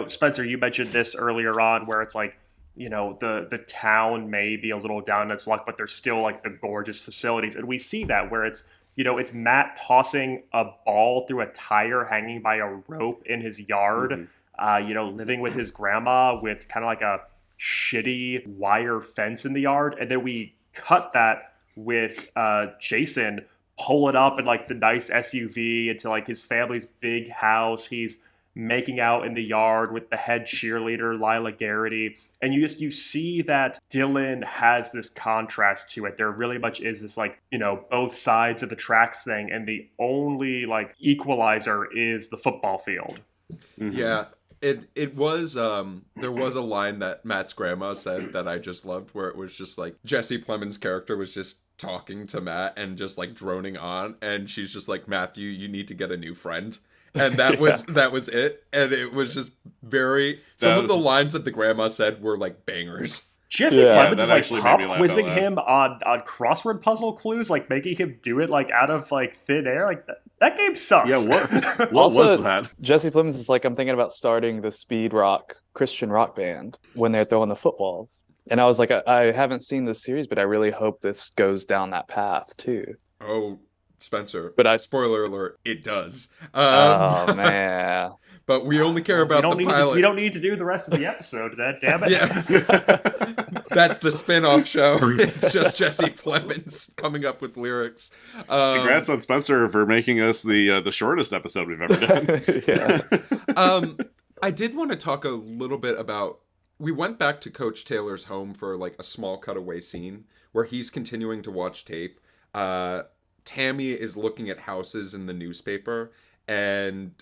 Speaker 3: Spencer, you mentioned this earlier on, where it's like, the town may be a little down in its luck, but there's still like the gorgeous facilities, and we see that where it's it's Matt tossing a ball through a tire hanging by a rope in his yard. Living with his grandma with kind of like a shitty wire fence in the yard, and then we cut that with Jason pulling up in like the nice SUV into like his family's big house. He's making out in the yard with the head cheerleader Lila Garrity, and you see that Dillon has this contrast to it. There really much is this like both sides of the tracks thing, and the only like equalizer is the football field.
Speaker 2: Yeah. It was there was a line that Matt's grandma said that I just loved, where it was just like Jesse Plemons' character was just talking to Matt and just like droning on, and she's just like, Matthew, you need to get a new friend. And that was it. And it was just some of the lines that the grandma said were like bangers.
Speaker 3: Jesse
Speaker 5: Yeah,
Speaker 3: Plemons
Speaker 4: that
Speaker 3: is like
Speaker 4: actually made
Speaker 3: pop
Speaker 4: me laugh
Speaker 3: quizzing
Speaker 4: out loud.
Speaker 3: him on crossword puzzle clues, like making him do it like out of like thin air. Like that game sucks.
Speaker 4: Yeah, what
Speaker 5: Also,
Speaker 4: was that?
Speaker 5: Jesse Plemons is like, I'm thinking about starting the speed rock Christian rock band when they're throwing the footballs. And I was like, I haven't seen this series, but I really hope this goes down that path too.
Speaker 2: Oh, Spencer.
Speaker 5: But
Speaker 2: spoiler alert, it does.
Speaker 5: Oh man.
Speaker 2: But we only care about the pilot.
Speaker 3: We don't need to do the rest of the episode, then, damn it.
Speaker 2: Yeah. That's the spin-off show. It's just Jesse Plemons coming up with lyrics.
Speaker 4: Congrats on Spencer for making us the shortest episode we've ever done.
Speaker 5: Yeah.
Speaker 2: I did want to talk a little bit about, we went back to Coach Taylor's home for like a small cutaway scene where he's continuing to watch tape. Tammy is looking at houses in the newspaper, and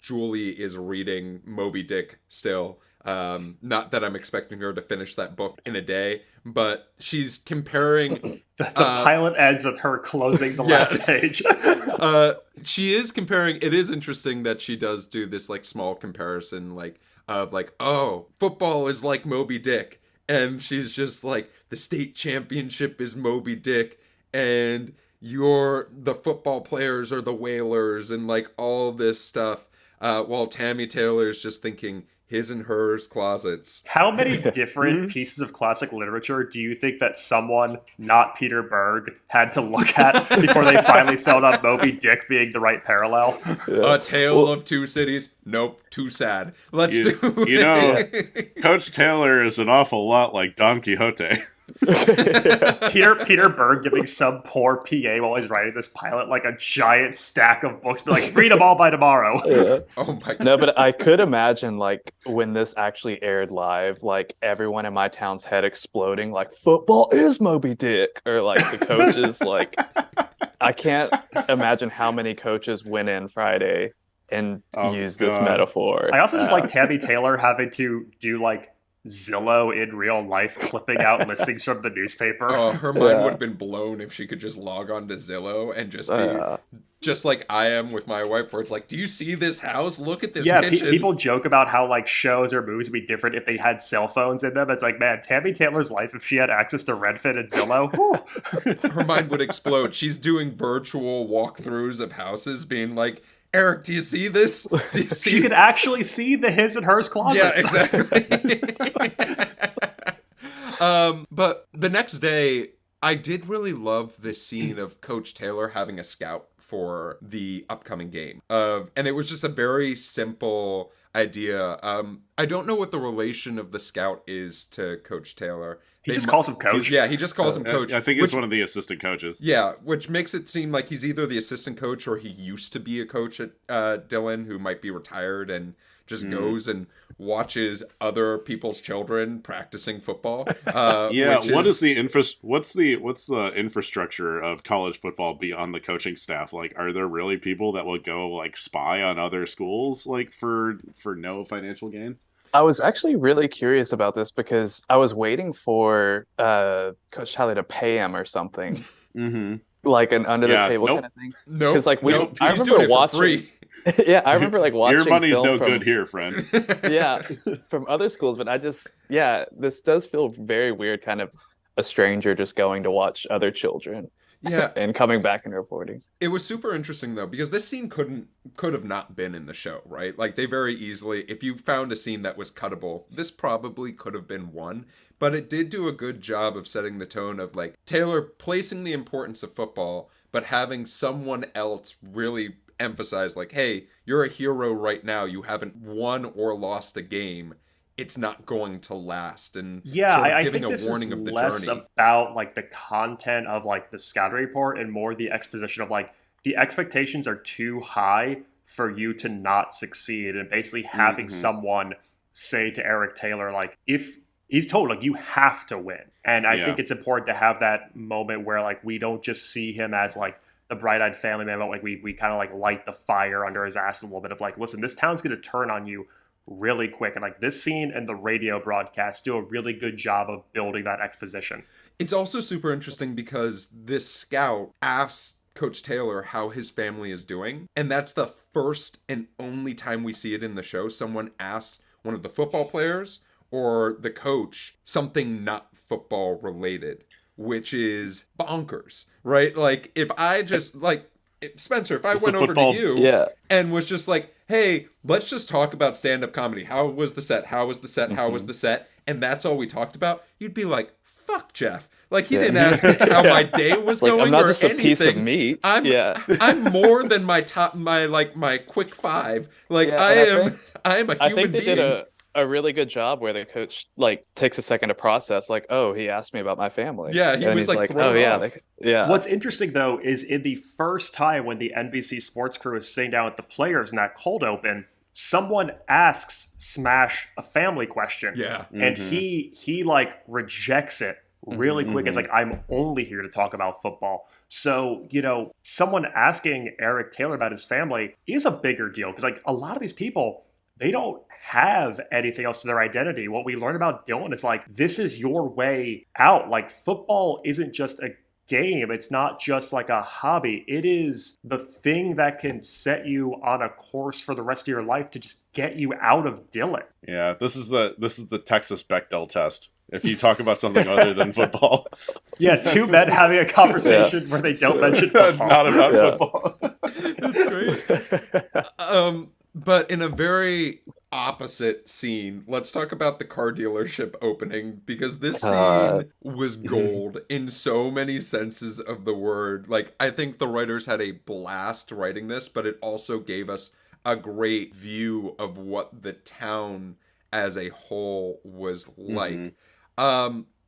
Speaker 2: Julie is reading Moby Dick still. Not that I'm expecting her to finish that book in a day, but she's comparing...
Speaker 3: The pilot ends with her closing the
Speaker 2: Yeah.
Speaker 3: last page.
Speaker 2: She is comparing... It is interesting that she does do this like small comparison of oh, football is like Moby Dick. And she's just like, the state championship is Moby Dick, and the football players are the whalers, and like all this stuff, while Tammy Taylor's just thinking his and hers closets.
Speaker 3: How many different pieces of classic literature do you think that someone, not Peter Berg, had to look at before they finally settled on Moby Dick being the right parallel?
Speaker 2: A Tale of Two Cities? Nope, too sad. Let's do it.
Speaker 4: Coach Taylor is an awful lot like Don Quixote.
Speaker 3: Peter Berg giving some poor PA while he's writing this pilot like a giant stack of books, be like, read them all by tomorrow.
Speaker 5: Yeah.
Speaker 2: Oh my god.
Speaker 5: No, but I could imagine like when this actually aired live, like everyone in my town's head exploding, like football is Moby Dick, or like the coaches, like I can't imagine how many coaches went in Friday and used this metaphor.
Speaker 3: I also just like Tammy Taylor having to do like Zillow in real life, clipping out listings from the newspaper.
Speaker 2: Oh, her mind would have been blown if she could just log on to Zillow and just be just like I am with my wife, where it's like, do you see this house? Look at this kitchen.
Speaker 3: People joke about how like shows or movies would be different if they had cell phones in them. It's like, man, Tammy Taylor's life, if she had access to Redfin and Zillow,
Speaker 2: her mind would explode. She's doing virtual walkthroughs of houses, being like, Eric, do you see this? Do you see?
Speaker 3: She could actually see the his and hers closets.
Speaker 2: Yeah, exactly. But the next day, I did really love this scene of Coach Taylor having a scout for the upcoming game. And it was just a very simple idea. I don't know what the relation of the scout is to Coach Taylor.
Speaker 3: He just calls him coach.
Speaker 2: Yeah, he just calls him coach.
Speaker 4: I think he's one of the assistant coaches.
Speaker 2: Yeah, which makes it seem like he's either the assistant coach or he used to be a coach at Dillon, who might be retired and just goes and watches other people's children practicing football.
Speaker 4: What's the infrastructure of college football beyond the coaching staff? Like, are there really people that will go like spy on other schools like for no financial gain?
Speaker 5: I was actually really curious about this because I was waiting for Coach Tyler to pay him or something, like an under the table kind of thing.
Speaker 2: No,
Speaker 5: because like
Speaker 2: I remember watching. For free.
Speaker 5: Yeah, I remember like watching.
Speaker 4: Your money's
Speaker 5: film
Speaker 4: no good here, friend.
Speaker 5: Yeah, from other schools, but this does feel very weird. Kind of a stranger just going to watch other children.
Speaker 2: Yeah,
Speaker 5: and coming back and reporting.
Speaker 2: It was super interesting though, because this scene could have not been in the show, right? Like they very easily, if you found a scene that was cuttable, this probably could have been one. But it did do a good job of setting the tone of like Taylor placing the importance of football, but having someone else really emphasize like, hey, you're a hero right now. You haven't won or lost a game. It's not going to last, and
Speaker 3: I
Speaker 2: giving
Speaker 3: think this
Speaker 2: a warning
Speaker 3: is
Speaker 2: of the
Speaker 3: less
Speaker 2: journey.
Speaker 3: about like the content of like the scouting report and more the exposition of like the expectations are too high for you to not succeed, and basically having someone say to Eric Taylor like, if he's told like you have to win, and I think it's important to have that moment where like we don't just see him as like the bright-eyed family man, but like we kind of like light the fire under his ass a little bit of like, listen, this town's going to turn on you really quick. And like this scene and the radio broadcast do a really good job of building that exposition.
Speaker 2: It's also super interesting because this scout asks Coach Taylor how his family is doing. And that's the first and only time we see it in the show. Someone asks one of the football players or the coach something not football related, which is bonkers, right? Like if I just like, Spencer, if I went over to you and was just like, hey, let's just talk about stand-up comedy. How was the set? How was the set? How was the set? And that's all we talked about. You'd be like, fuck Jeff. Like he didn't ask me how my day was going.
Speaker 5: I'm not
Speaker 2: or
Speaker 5: just
Speaker 2: anything.
Speaker 5: A piece of meat.
Speaker 2: I'm more than my quick five. Like I am a human
Speaker 5: I think they
Speaker 2: being.
Speaker 5: did a really good job where the coach like takes a second to process, like, oh, he asked me about my family.
Speaker 2: Yeah, he was like
Speaker 5: oh yeah,
Speaker 2: off.
Speaker 3: What's interesting though is in the first time when the NBC sports crew is sitting down with the players in that cold open, someone asks Smash a family question.
Speaker 2: Yeah.
Speaker 3: And he like rejects it really quick. It's like, I'm only here to talk about football. So, someone asking Eric Taylor about his family is a bigger deal because like a lot of these people, they don't have anything else to their identity. What we learn about Dillon is like, this is your way out. Like football isn't just a game. It's not just like a hobby. It is the thing that can set you on a course for the rest of your life to just get you out of Dillon.
Speaker 4: Yeah, this is the Texas Bechdel test. If you talk about something other than football.
Speaker 3: Yeah, two men having a conversation where they don't mention football.
Speaker 4: Not about football.
Speaker 2: That's great. But in a very opposite scene, let's talk about the car dealership opening, because this scene was gold in so many senses of the word. Like, I think the writers had a blast writing this, but it also gave us a great view of what the town as a whole was like.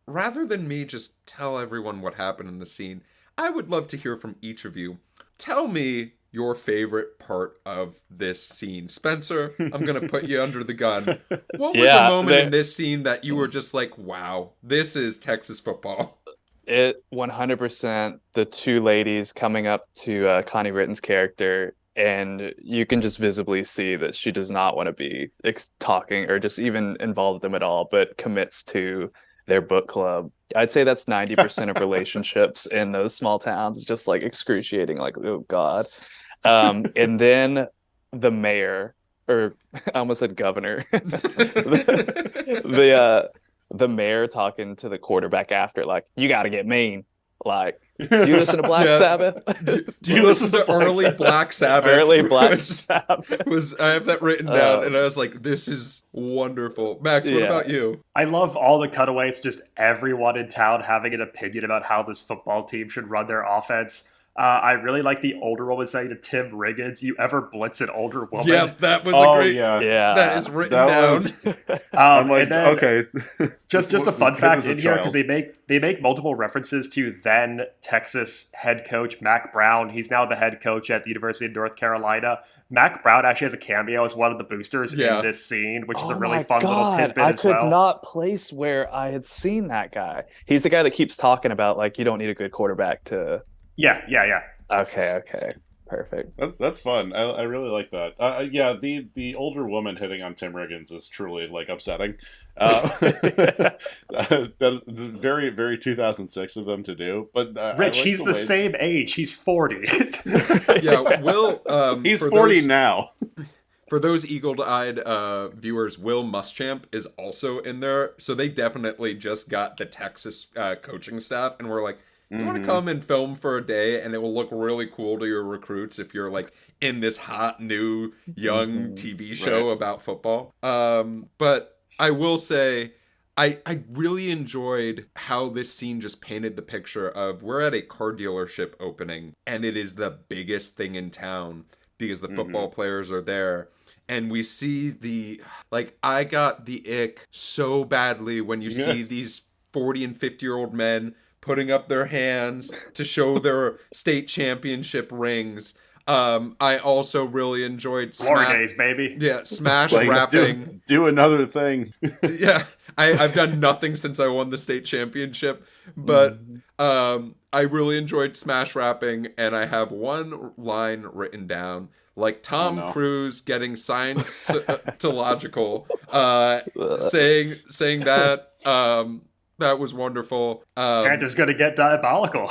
Speaker 2: rather than me just tell everyone what happened in the scene, I would love to hear from each of you. Tell me your favorite part of this scene. Spencer, I'm going to put you under the gun. What was a moment in this scene that you were just like, wow, this is Texas football?
Speaker 5: It 100% the two ladies coming up to Connie Britton's character, and you can just visibly see that she does not want to be talking or just even involved with them at all, but commits to their book club. I'd say that's 90% of relationships in those small towns, just like excruciating, like, oh God. And then the mayor, or I almost said governor, the mayor talking to the quarterback after, like, you got to get mean. Like, do you listen to Black Sabbath?
Speaker 2: Do you listen to early Black Sabbath?
Speaker 5: Early Black Sabbath.
Speaker 2: I have that written down, and I was like, this is wonderful. Max, what about you?
Speaker 3: I love all the cutaways, just everyone in town having an opinion about how this football team should run their offense. I really like the older woman saying to Tim Riggins, "You ever blitz an older woman?"
Speaker 2: Yeah, that was a great.
Speaker 5: Yeah,
Speaker 2: that is written down.
Speaker 4: I'm like,
Speaker 3: and then,
Speaker 4: okay.
Speaker 3: just a fun fact in here, because they make multiple references to then Texas head coach Mac Brown. He's now the head coach at the University of North Carolina. Mac Brown actually has a cameo as one of the boosters in this scene, which is a really fun little tidbit as well.
Speaker 5: I could not place where I had seen that guy. He's the guy that keeps talking about, like, you don't need a good quarterback to...
Speaker 3: Yeah.
Speaker 5: Okay. Perfect.
Speaker 4: That's fun. I really like that. Yeah, the older woman hitting on Tim Riggins is truly, like, upsetting. That is very, very 2006 of them to do. But
Speaker 3: Rich, he's the same age. He's 40.
Speaker 2: Yeah, Will.
Speaker 4: He's 40 now.
Speaker 2: For those eagle-eyed viewers, Will Muschamp is also in there. So they definitely just got the Texas coaching staff, and we're like, you want to come and film for a day, and it will look really cool to your recruits if you're like in this hot new young TV show about football. But I will say, I really enjoyed how this scene just painted the picture of we're at a car dealership opening, and it is the biggest thing in town because the football players are there. And we see I got the ick so badly when you see these 40 and 50-year-old men putting up their hands to show their state championship rings. I also really enjoyed
Speaker 3: Glory days, baby.
Speaker 2: Yeah, smash rapping.
Speaker 4: Do another thing.
Speaker 2: Yeah, I've done nothing since I won the state championship, but I really enjoyed smash rapping, and I have one line written down. Like Tom Cruise getting Scientological, saying that. That was wonderful.
Speaker 3: Panda's gonna get diabolical.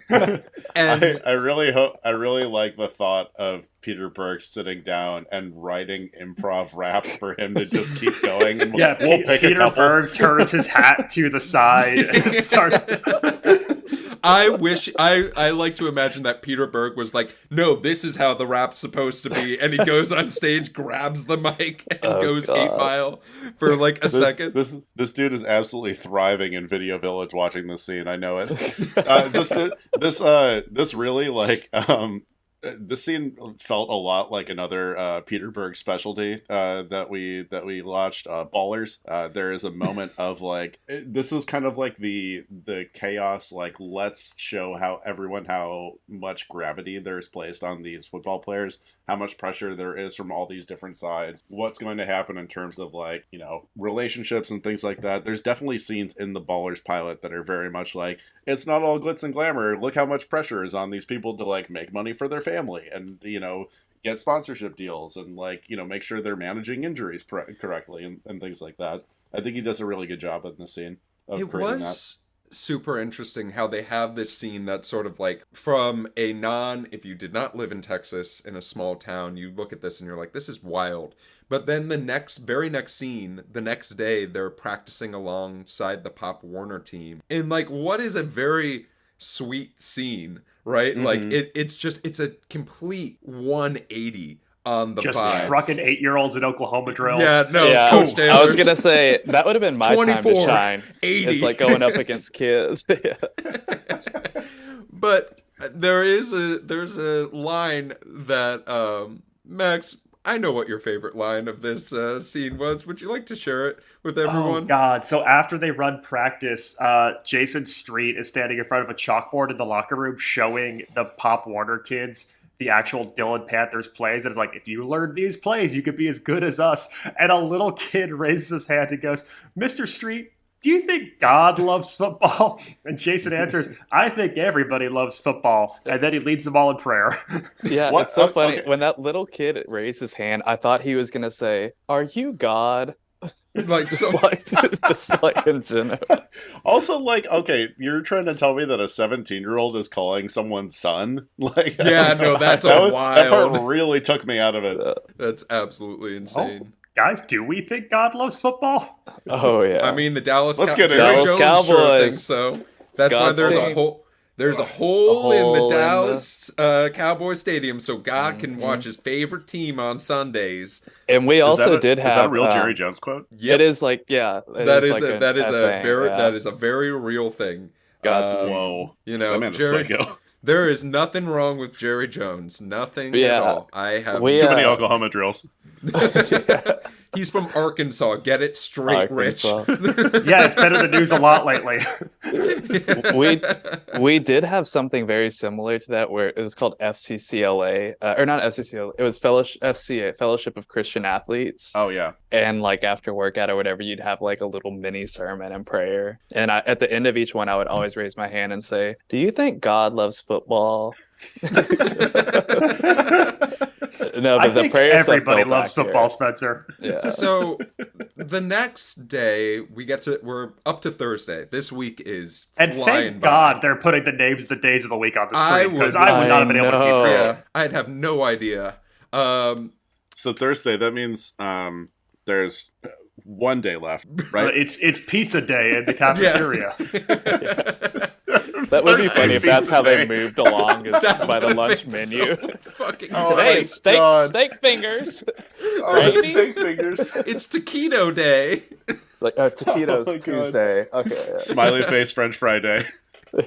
Speaker 4: And I really like the thought of Peter Berg sitting down and writing improv raps for him to just keep going. And we'll pick
Speaker 3: Peter
Speaker 4: a couple.
Speaker 3: Berg turns his hat to the side and starts.
Speaker 2: I wish I like to imagine that Peter Berg was like, no, this is how the rap's supposed to be, and he goes on stage, grabs the mic, and goes 8 Mile for like a second.
Speaker 4: This dude is absolutely thriving in Video Village watching this scene. I know it. This really like this scene felt a lot like another Peter Berg specialty that we watched, Ballers. There is a moment of like this was kind of like the chaos, like let's show how much gravity there is placed on these football players, how much pressure there is from all these different sides, what's going to happen in terms of like, you know, relationships and things like that. There's definitely scenes in the Ballers pilot that are very much like, it's not all glitz and glamour. Look how much pressure is on these people to like make money for their family and, you know, get sponsorship deals and like, you know, make sure they're managing injuries correctly and things like that. I think he does a really good job in the scene of creating that.
Speaker 2: Super interesting how they have this scene that's sort of like from if you did not live in Texas in a small town, you look at this and you're like, this is wild. But then the very next scene, the next day, they're practicing alongside the Pop Warner team. And like, what is a very sweet scene, right? Like it's a complete 180 on the
Speaker 3: just
Speaker 2: vibes.
Speaker 3: trucking 8-year-olds in Oklahoma drills.
Speaker 2: Coach Taylor's.
Speaker 5: I was gonna say that would have been my time to shine.
Speaker 2: 80.
Speaker 5: It's like going up against kids.
Speaker 2: But there's a line that Max, I know what your favorite line of this scene was. Would you like to share it with everyone?
Speaker 3: Oh God! So after they run practice, Jason Street is standing in front of a chalkboard in the locker room, showing the Pop Warner kids the actual Dillon Panthers plays. And it's like, if you learn these plays, you could be as good as us. And a little kid raises his hand and goes, "Mr. Street, do you think God loves football?" And Jason answers, "I think everybody loves football." And then he leads them all in prayer.
Speaker 5: Yeah,
Speaker 4: What?
Speaker 5: it's so funny.
Speaker 4: Okay.
Speaker 5: When that little kid raised his hand, I thought he was gonna say, "Are you God?"
Speaker 2: Like, so,
Speaker 5: Just like in general.
Speaker 4: Also, like, okay, you're trying to tell me that a 17-year-old is calling someone son? Like,
Speaker 2: yeah, no, that's
Speaker 4: that
Speaker 2: wild.
Speaker 4: part really took me out of it.
Speaker 2: That's absolutely insane.
Speaker 3: Guys, do we think God loves football?
Speaker 5: Oh yeah.
Speaker 2: I mean, the Dallas
Speaker 4: Let's get it.
Speaker 2: Jerry
Speaker 5: Dallas
Speaker 2: Jones
Speaker 5: Cowboys.
Speaker 2: sure thinks so. That's why
Speaker 5: God's
Speaker 2: there's a
Speaker 5: team.
Speaker 2: hole. There's a hole in
Speaker 5: hole
Speaker 2: the
Speaker 5: in
Speaker 2: Dallas Cowboy Stadium, so God can watch his favorite team on Sundays.
Speaker 5: and we also did have
Speaker 4: Is that a real Jerry Jones quote?
Speaker 2: Yep.
Speaker 5: It is like yeah.
Speaker 2: That is
Speaker 5: like
Speaker 2: a that is a
Speaker 5: thing,
Speaker 2: very
Speaker 5: yeah.
Speaker 2: that is a very real thing.
Speaker 5: God's team.
Speaker 4: Whoa.
Speaker 2: You know,
Speaker 4: That man is
Speaker 2: Jerry.
Speaker 4: psycho.
Speaker 2: There is nothing wrong with Jerry Jones. Nothing at
Speaker 5: Yeah.
Speaker 2: all. I have.
Speaker 5: We,
Speaker 4: Too many
Speaker 5: Yeah.
Speaker 4: Oklahoma drills.
Speaker 2: He's from Arkansas. Get it straight,
Speaker 5: Arkansas.
Speaker 2: Rich.
Speaker 3: Yeah, it's been in the news a lot lately.
Speaker 5: we did have something very similar to that where it was called FCCLA or not FCCLA. It was FCA, Fellowship of Christian Athletes.
Speaker 4: Oh, yeah.
Speaker 5: And like after workout or whatever, you'd have like a little mini sermon and prayer. And at the end of each one, I would always raise my hand and say, "Do you think God loves football?" No,
Speaker 3: I
Speaker 5: but the
Speaker 3: think
Speaker 5: prayer stuff
Speaker 3: everybody
Speaker 5: felt
Speaker 3: loves
Speaker 5: accurate.
Speaker 3: football, Spencer.
Speaker 5: Yeah.
Speaker 2: So the next day we're up to Thursday. This week is
Speaker 3: And
Speaker 2: flying
Speaker 3: thank
Speaker 2: by.
Speaker 3: God they're putting the names of the days of the week on the
Speaker 2: I
Speaker 3: screen, because
Speaker 2: would-
Speaker 3: I would not have been
Speaker 5: I
Speaker 3: able to keep
Speaker 5: know.
Speaker 3: track.
Speaker 2: Yeah, I'd have no idea.
Speaker 4: So Thursday, that means there's one day left, right?
Speaker 3: It's pizza day in the cafeteria.
Speaker 5: That would be funny if that's how they
Speaker 4: Thursday.
Speaker 5: moved along is
Speaker 2: That
Speaker 5: by the
Speaker 2: would've
Speaker 5: lunch
Speaker 2: been so
Speaker 5: menu.
Speaker 2: fucking
Speaker 4: Oh,
Speaker 5: Today
Speaker 2: funny.
Speaker 5: is steak,
Speaker 4: God.
Speaker 5: steak fingers.
Speaker 4: Oh,
Speaker 5: Gravy?
Speaker 4: steak fingers.
Speaker 2: It's taquito day.
Speaker 5: Like taquitos
Speaker 4: Oh my God.
Speaker 5: Tuesday. Okay.
Speaker 4: Smiley face French fry day.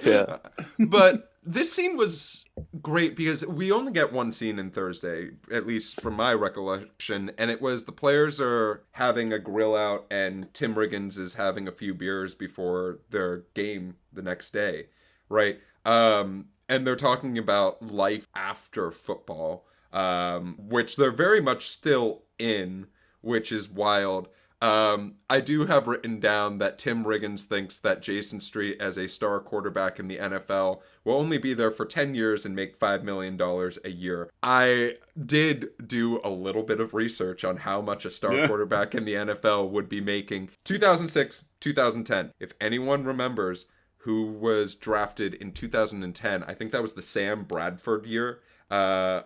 Speaker 5: Yeah.
Speaker 2: But this scene was great because we only get one scene in Thursday, at least from my recollection, and it was the players are having a grill out and Tim Riggins is having a few beers before their game the next day, right? And they're talking about life after football, which they're very much still in, which is wild. I do have written down that Tim Riggins thinks that Jason Street, as a star quarterback in the NFL, will only be there for 10 years and make $5 million a year. I did do a little bit of research on how much a star quarterback in the NFL would be making. 2006, 2010. If anyone remembers who was drafted in 2010, I think that was the Sam Bradford year,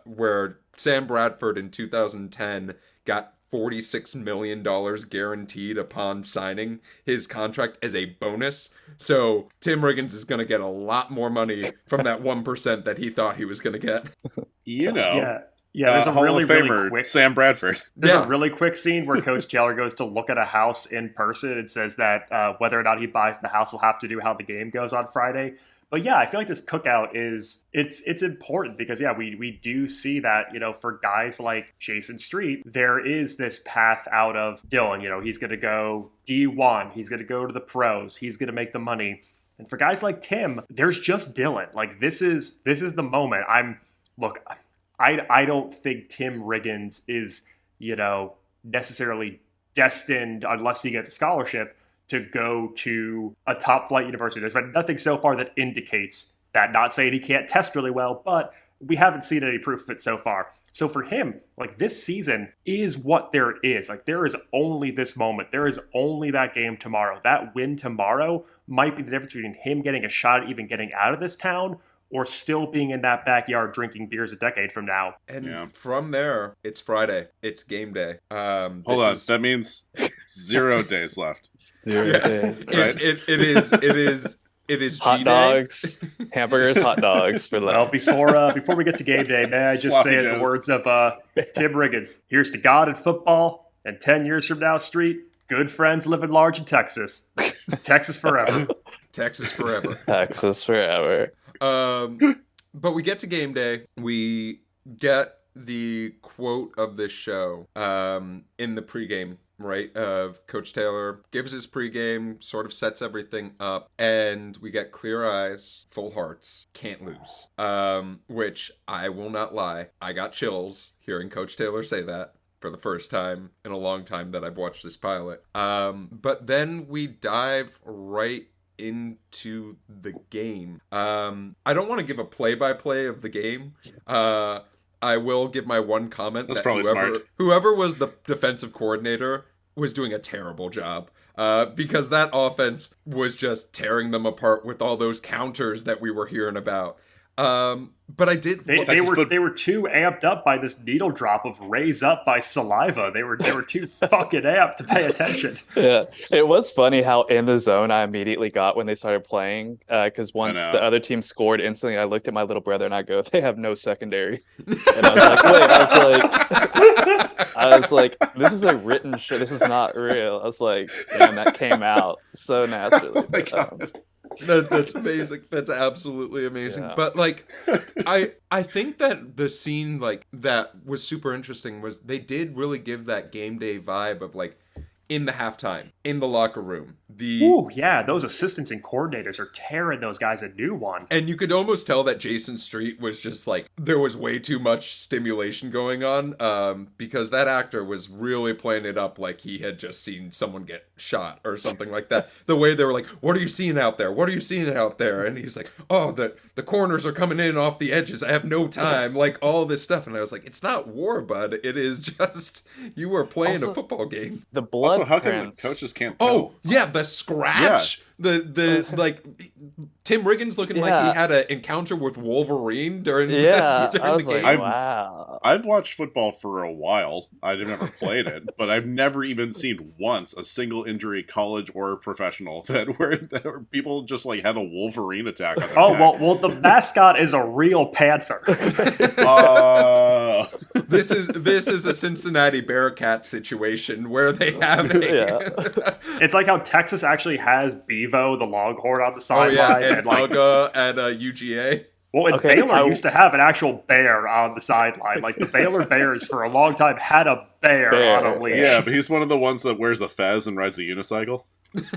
Speaker 2: where Sam Bradford in 2010 got $46 million guaranteed upon signing his contract as a bonus. So Tim Riggins is going to get a lot more money from that 1% that he thought he was going to get.
Speaker 4: You know.
Speaker 3: Yeah. There's a
Speaker 4: Hall
Speaker 3: really,
Speaker 4: of Famer,
Speaker 3: really quick.
Speaker 4: Sam Bradford.
Speaker 3: There's
Speaker 2: Yeah.
Speaker 3: a really quick scene where Coach Taylor goes to look at a house in person and says that whether or not he buys the house will have to do how the game goes on Friday. But yeah, I feel like this cookout it's important because we do see that, for guys like Jason Street, there is this path out of Dillon. He's going to go D1, he's going to go to the pros, he's going to make the money. And for guys like Tim, there's just Dillon. Like this is the moment. I don't think Tim Riggins is, necessarily destined, unless he gets a scholarship, to go to a top flight university. There's been nothing so far that indicates that. Not saying he can't test really well, but we haven't seen any proof of it so far. So for him, this season is what there is. There is only this moment. There is only that game tomorrow. That win tomorrow might be the difference between him getting a shot at even getting out of this town or still being in that backyard drinking beers a decade from now.
Speaker 2: And from there, it's Friday. It's game day.
Speaker 4: Hold on. That means 0 days left.
Speaker 2: Right? It is
Speaker 5: Hot
Speaker 2: G-Day.
Speaker 5: dogs, hamburgers, hot dogs for
Speaker 3: Well,
Speaker 5: lunch.
Speaker 3: before we get to game day, may I just
Speaker 4: Sloppy
Speaker 3: say
Speaker 4: Joes.
Speaker 3: the words of Tim Riggins. Here's to God and football, and 10 years from now, Street, good friends living large in Texas. Texas forever.
Speaker 2: Texas forever.
Speaker 5: Texas forever.
Speaker 2: But we get to game day. We get the quote of this show in the pregame, right, of Coach Taylor gives his pregame, sort of sets everything up, and we get clear eyes, full hearts, can't lose. Which, I will not lie, I got chills hearing Coach Taylor say that for the first time in a long time that I've watched this pilot. But then we dive right into the game. I don't want to give a play-by-play of the game. I will give my one comment.
Speaker 4: That's
Speaker 2: that
Speaker 4: probably smart.
Speaker 2: Whoever was the defensive coordinator was doing a terrible job. Because that offense was just tearing them apart with all those counters that we were hearing about. But I did.
Speaker 3: They were too amped up by this needle drop of raise up by saliva. They were too fucking amped to pay attention.
Speaker 5: Yeah, it was funny how in the zone I immediately got when they started playing. Because once the other team scored instantly, I looked at my little brother and I go, "They have no secondary." And I was like, "Wait," I was like, "This is a written show. This is not real." I was like, "Damn, that came out so naturally."
Speaker 4: Oh my God.
Speaker 2: That's amazing. That's absolutely amazing.
Speaker 5: Yeah.
Speaker 2: But like, I think that the scene like that was super interesting was they did really give that game day vibe of like in the halftime, in the locker room.
Speaker 3: Ooh, yeah, those assistants and coordinators are tearing those guys a new one.
Speaker 2: And you could almost tell that Jason Street was just like, there was way too much stimulation going on, because that actor was really playing it up like he had just seen someone get shot or something like that. The way they were like, what are you seeing out there? What are you seeing out there? And he's like, oh, the corners are coming in off the edges. I have no time. Like all this stuff. And I was like, it's not war, bud. It is just, you were playing a football game.
Speaker 5: The blood
Speaker 4: Also, how come
Speaker 5: prints.
Speaker 4: the coaches can't tell?
Speaker 2: Oh, yeah, the scratch. The like Tim Riggins looking like he had an encounter with Wolverine during
Speaker 5: I
Speaker 2: the
Speaker 5: was
Speaker 2: game.
Speaker 5: like, wow.
Speaker 4: I've watched football for a while. I've never played it, but I've never even seen once a single injury, college or professional, that where people just like had a Wolverine attack on their neck.
Speaker 3: Well, the mascot is a real panther.
Speaker 2: This is a Cincinnati Bearcat situation where they have
Speaker 3: It's like how Texas actually has Bevo, the Longhorn, on the sideline.
Speaker 2: And Helga at UGA.
Speaker 3: Well, and Baylor used to have an actual bear on the sideline. Like, the Baylor Bears, for a long time, had a bear on a leash.
Speaker 4: Yeah, but he's one of the ones that wears a fez and rides a unicycle.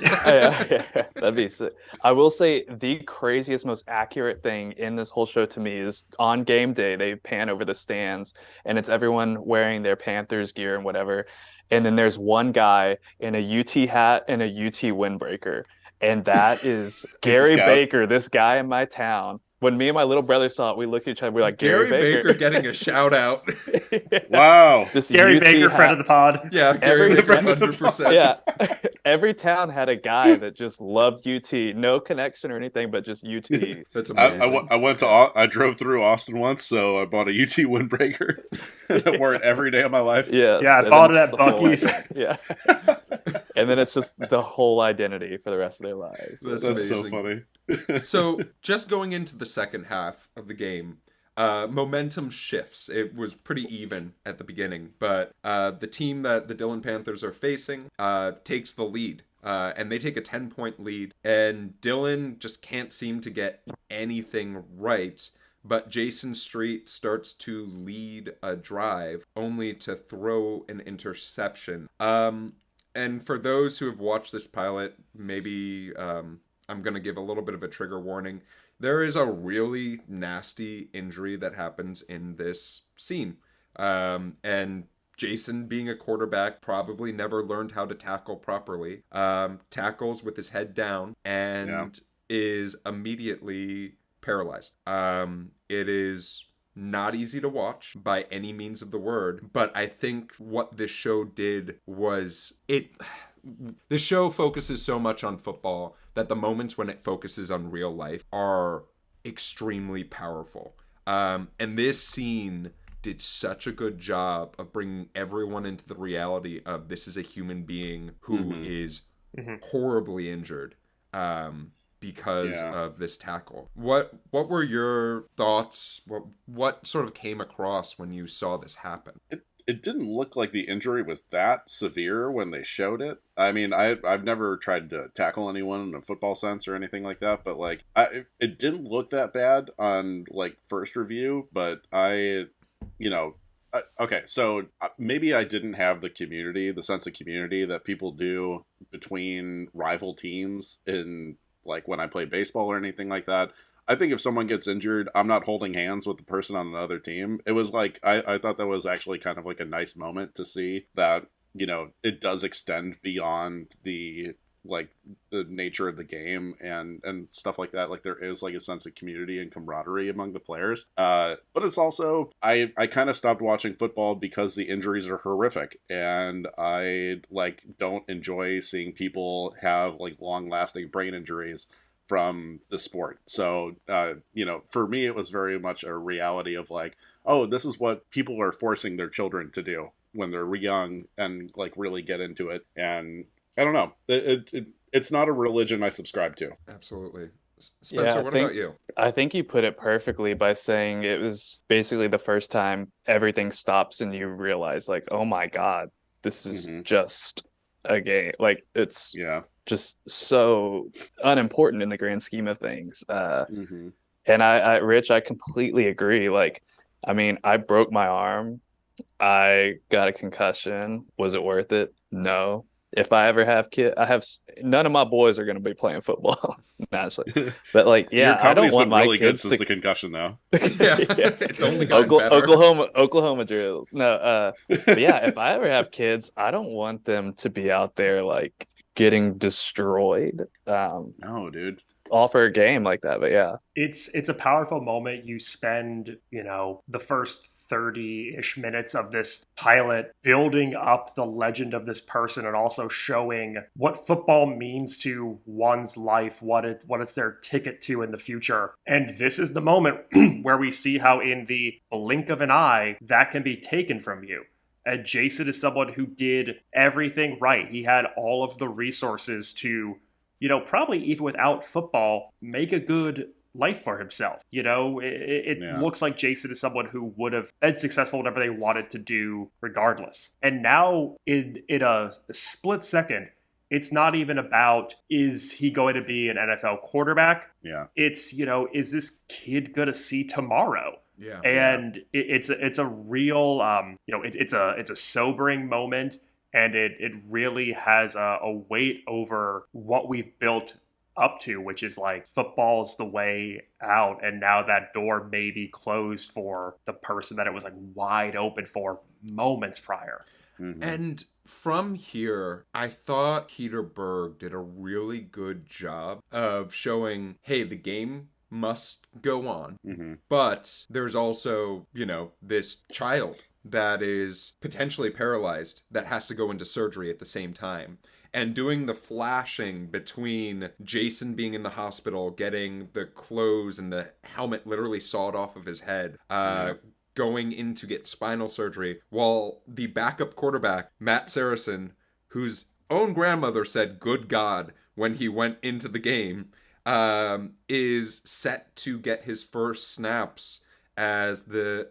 Speaker 5: Yeah, that'd be sick. I will say the craziest, most accurate thing in this whole show to me is on game day, they pan over the stands, and it's everyone wearing their Panthers gear and whatever. And then there's one guy in a UT hat and a UT windbreaker. And that is Gary Baker, this guy in my town. When me and my little brother saw it, we looked at each other. We're like, Gary Baker
Speaker 2: getting a shout out.
Speaker 4: Wow.
Speaker 5: This
Speaker 3: Gary
Speaker 5: UT
Speaker 3: Baker,
Speaker 5: hat.
Speaker 3: friend of the pod.
Speaker 2: Yeah, Gary Baker, 100%.
Speaker 5: Yeah. Every town had a guy that just loved UT. No connection or anything, but just UT.
Speaker 2: That's amazing.
Speaker 4: I drove through Austin once, so I bought a UT windbreaker. I wore it every day of my life.
Speaker 5: Yeah,
Speaker 3: I bought it at Buc-ee's.
Speaker 5: Yeah. And then it's just the whole identity for the rest of their lives.
Speaker 4: That's so funny.
Speaker 2: So, just going into the second half of the game, momentum shifts. It was pretty even at the beginning, but the team that the Dillon Panthers are facing takes the lead. And they take a 10-point lead, and Dillon just can't seem to get anything right. But Jason Street starts to lead a drive, only to throw an interception. And for those who have watched this pilot, maybe I'm going to give a little bit of a trigger warning. There is a really nasty injury that happens in this scene. And Jason, being a quarterback, probably never learned how to tackle properly. Tackles with his head down and is immediately paralyzed. It is not easy to watch by any means of the word, but I think what this show did was the show focuses so much on football that the moments when it focuses on real life are extremely powerful. And this scene did such a good job of bringing everyone into the reality of this is a human being who is horribly injured because of this tackle. What were your thoughts? What sort of came across when you saw this happen?
Speaker 4: It didn't look like the injury was that severe when they showed it. I mean, I've never tried to tackle anyone in a football sense or anything like that, but like it didn't look that bad on like first review. But Okay, so maybe I didn't have the sense of community that people do between rival teams in like when I play baseball or anything like that. I think if someone gets injured, I'm not holding hands with the person on another team. It was like I thought that was actually kind of like a nice moment to see that, it does extend beyond like the nature of the game and stuff like that. Like there is like a sense of community and camaraderie among the players, but it's also I kind of stopped watching football because the injuries are horrific, and I like don't enjoy seeing people have like long lasting brain injuries from the sport. So for me it was very much a reality of like, oh, this is what people are forcing their children to do when they're young and like really get into it. And I don't know. It's not a religion I subscribe to.
Speaker 2: Absolutely. Spencer, what about you?
Speaker 5: I think you put it perfectly by saying it was basically the first time everything stops and you realize like, oh my God, this is just a game. Like it's just so unimportant in the grand scheme of things. And Rich, I completely agree. Like, I mean, I broke my arm. I got a concussion. Was it worth it? No. If I ever have kids, none of my boys are going to be playing football naturally. But like, yeah,
Speaker 4: your
Speaker 5: I don't want
Speaker 4: been
Speaker 5: my
Speaker 4: really
Speaker 5: kids
Speaker 4: good since the concussion, though.
Speaker 2: It's only gotten better.
Speaker 5: Oklahoma drills. No, but yeah, if I ever have kids, I don't want them to be out there like getting destroyed.
Speaker 4: No, dude.
Speaker 5: All for a game like that. But yeah,
Speaker 3: it's a powerful moment. You spend, the first 30-ish minutes of this pilot building up the legend of this person and also showing what football means to one's life, what it's their ticket to in the future. And this is the moment where we see how in the blink of an eye that can be taken from you. And Jason is someone who did everything right. He had all of the resources to, probably even without football, make a good life for himself. It looks like Jason is someone who would have been successful whatever they wanted to do regardless. And now in a split second, it's not even about, is he going to be an NFL quarterback?
Speaker 4: Yeah.
Speaker 3: It's, is this kid going to see tomorrow?
Speaker 2: Yeah.
Speaker 3: And it's a real, it's a sobering moment. And it really has a weight over what we've built up to, which is like football's the way out, and now that door may be closed for the person that it was like wide open for moments prior.
Speaker 2: And from here, I thought Peter Berg did a really good job of showing, hey, the game must go on, but there's also, this child that is potentially paralyzed that has to go into surgery at the same time. And doing the flashing between Jason being in the hospital, getting the clothes and the helmet literally sawed off of his head, going in to get spinal surgery, while the backup quarterback, Matt Saracen, whose own grandmother said, good God, when he went into the game, is set to get his first snaps as the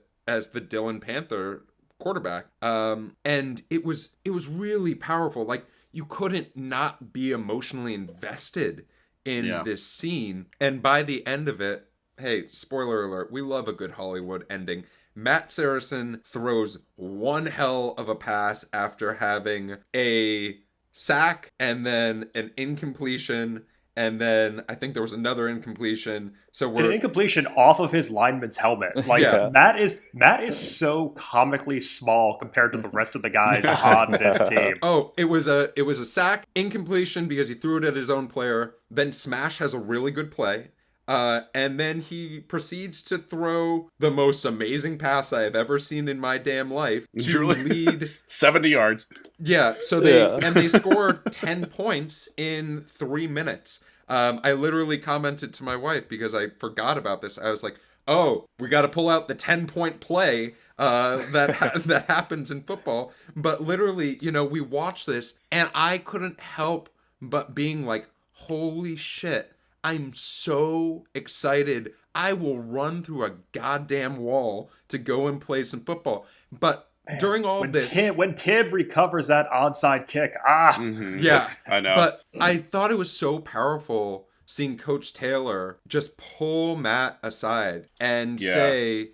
Speaker 2: Dillon Panther quarterback. And it was really powerful. Like, you couldn't not be emotionally invested in this scene. And by the end of it, hey, spoiler alert, we love a good Hollywood ending. Matt Saracen throws one hell of a pass after having a sack and then an incompletion. And then I think there was another incompletion. So
Speaker 3: an incompletion off of his lineman's helmet. Like Matt is so comically small compared to the rest of the guys on this team.
Speaker 2: Oh, it was a sack, incompletion because he threw it at his own player. Then Smash has a really good play. And then he proceeds to throw the most amazing pass I have ever seen in my damn life to lead
Speaker 4: 70 yards.
Speaker 2: Yeah, so they scored 10 points in 3 minutes. I literally commented to my wife because I forgot about this. I was like, "Oh, we got to pull out the 10-point play that happens in football." But literally, we watched this and I couldn't help but being like, "Holy shit. I'm so excited. I will run through a goddamn wall to go and play some football." But during all of this...
Speaker 3: when Tibb recovers that onside kick,
Speaker 2: Yeah,
Speaker 4: I know.
Speaker 2: But I thought it was so powerful seeing Coach Taylor just pull Matt aside and say,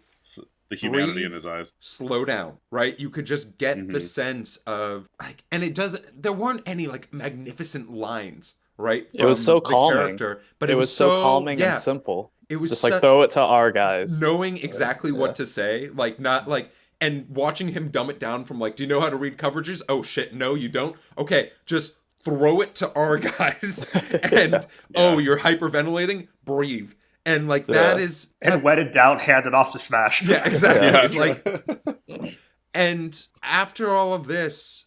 Speaker 4: the humanity
Speaker 2: breathe,
Speaker 4: in his eyes.
Speaker 2: slow down, right? You could just get the
Speaker 4: Mhm.
Speaker 2: sense of like, and it doesn't. There weren't any like magnificent lines, right,
Speaker 5: It was
Speaker 2: from
Speaker 5: so
Speaker 2: the
Speaker 5: calming.
Speaker 2: character, but
Speaker 5: It
Speaker 2: it was
Speaker 5: was so
Speaker 2: so
Speaker 5: calming and
Speaker 2: yeah.
Speaker 5: simple.
Speaker 2: It was
Speaker 5: Just like
Speaker 2: such
Speaker 5: throw it to our guys.
Speaker 2: knowing exactly
Speaker 5: Yeah.
Speaker 2: what to say, like not like and watching him dumb it down from like, do you know how to read coverages? Oh shit, no, you don't. Okay, just throw it to our guys. And oh,
Speaker 4: Yeah.
Speaker 2: you're hyperventilating. Breathe. And like
Speaker 5: Yeah.
Speaker 2: that is
Speaker 3: And when in doubt, hand it off to Smash.
Speaker 2: yeah, exactly.
Speaker 4: Yeah,
Speaker 2: Like and after all of this,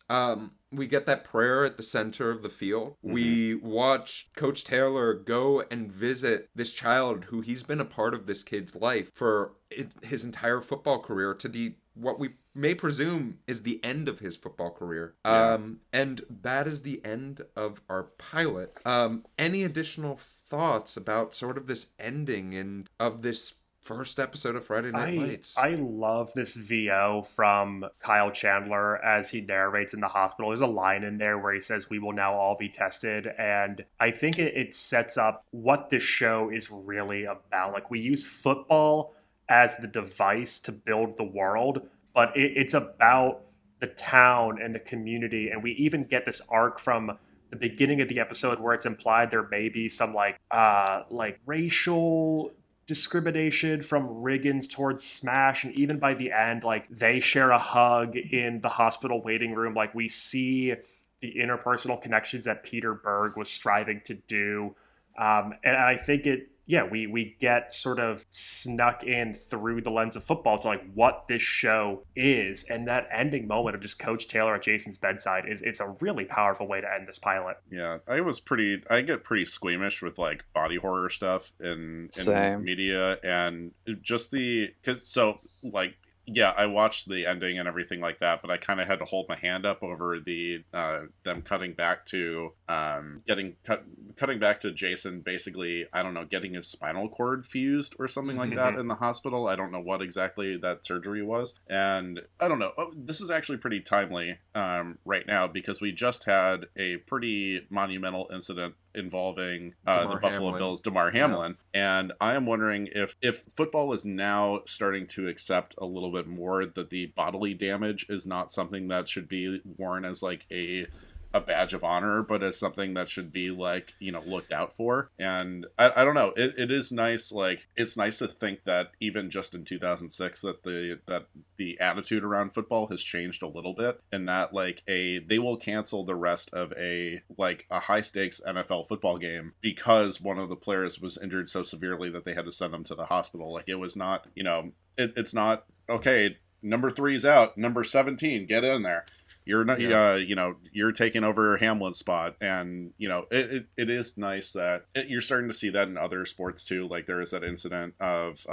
Speaker 2: we get that prayer at the center of the field. We watch Coach Taylor go and visit this child who he's been a part of this kid's life for his entire football career to the what we may presume is the end of his football career.
Speaker 4: Yeah.
Speaker 2: And that is the end of our pilot. Any additional thoughts about sort of this ending and of this first episode of Friday Night Lights?
Speaker 3: I love this VO from Kyle Chandler as he narrates in the hospital. There's a line in there where he says, "We will now all be tested." And I think it sets up what this show is really about. Like, we use football as the device to build the world, but it's about the town and the community. And we even get this arc from the beginning of the episode where it's implied there may be some like racial discrimination from Riggins towards Smash, and even by the end, like, they share a hug in the hospital waiting room. Like, we see the interpersonal connections that Peter Berg was striving to do, and I think we get sort of snuck in through the lens of football to like what this show is, and that ending moment of just Coach Taylor at Jason's bedside is a really powerful way to end this pilot.
Speaker 4: Yeah, I get pretty squeamish with like body horror stuff in
Speaker 5: Same.
Speaker 4: media, and just yeah, I watched the ending and everything like that, but I kind of had to hold my hand up over the them cutting back to cutting back to Jason basically, I don't know, getting his spinal cord fused or something like that in the hospital. I don't know what exactly that surgery was, and I don't know. Oh, this is actually pretty timely right now because we just had a pretty monumental incident involving the
Speaker 2: Damar
Speaker 4: Buffalo
Speaker 2: Hamlin.
Speaker 4: Bills, Damar Hamlin, and I am wondering if football is now starting to accept a little bit more that the bodily damage is not something that should be worn as like a badge of honor, but as something that should be like, you know, looked out for. And I don't know, it is nice, like it's nice to think that even just in 2006 that the attitude around football has changed a little bit, and that like they will cancel the rest of a high stakes NFL football game because one of the players was injured so severely that they had to send them to the hospital. Like, it was not, you know, it's not okay, number 3's out, number 17 get in there, you're not, you know, you're taking over Hamlin's spot. And, you know, it is nice that you're starting to see that in other sports too. Like, there is that incident of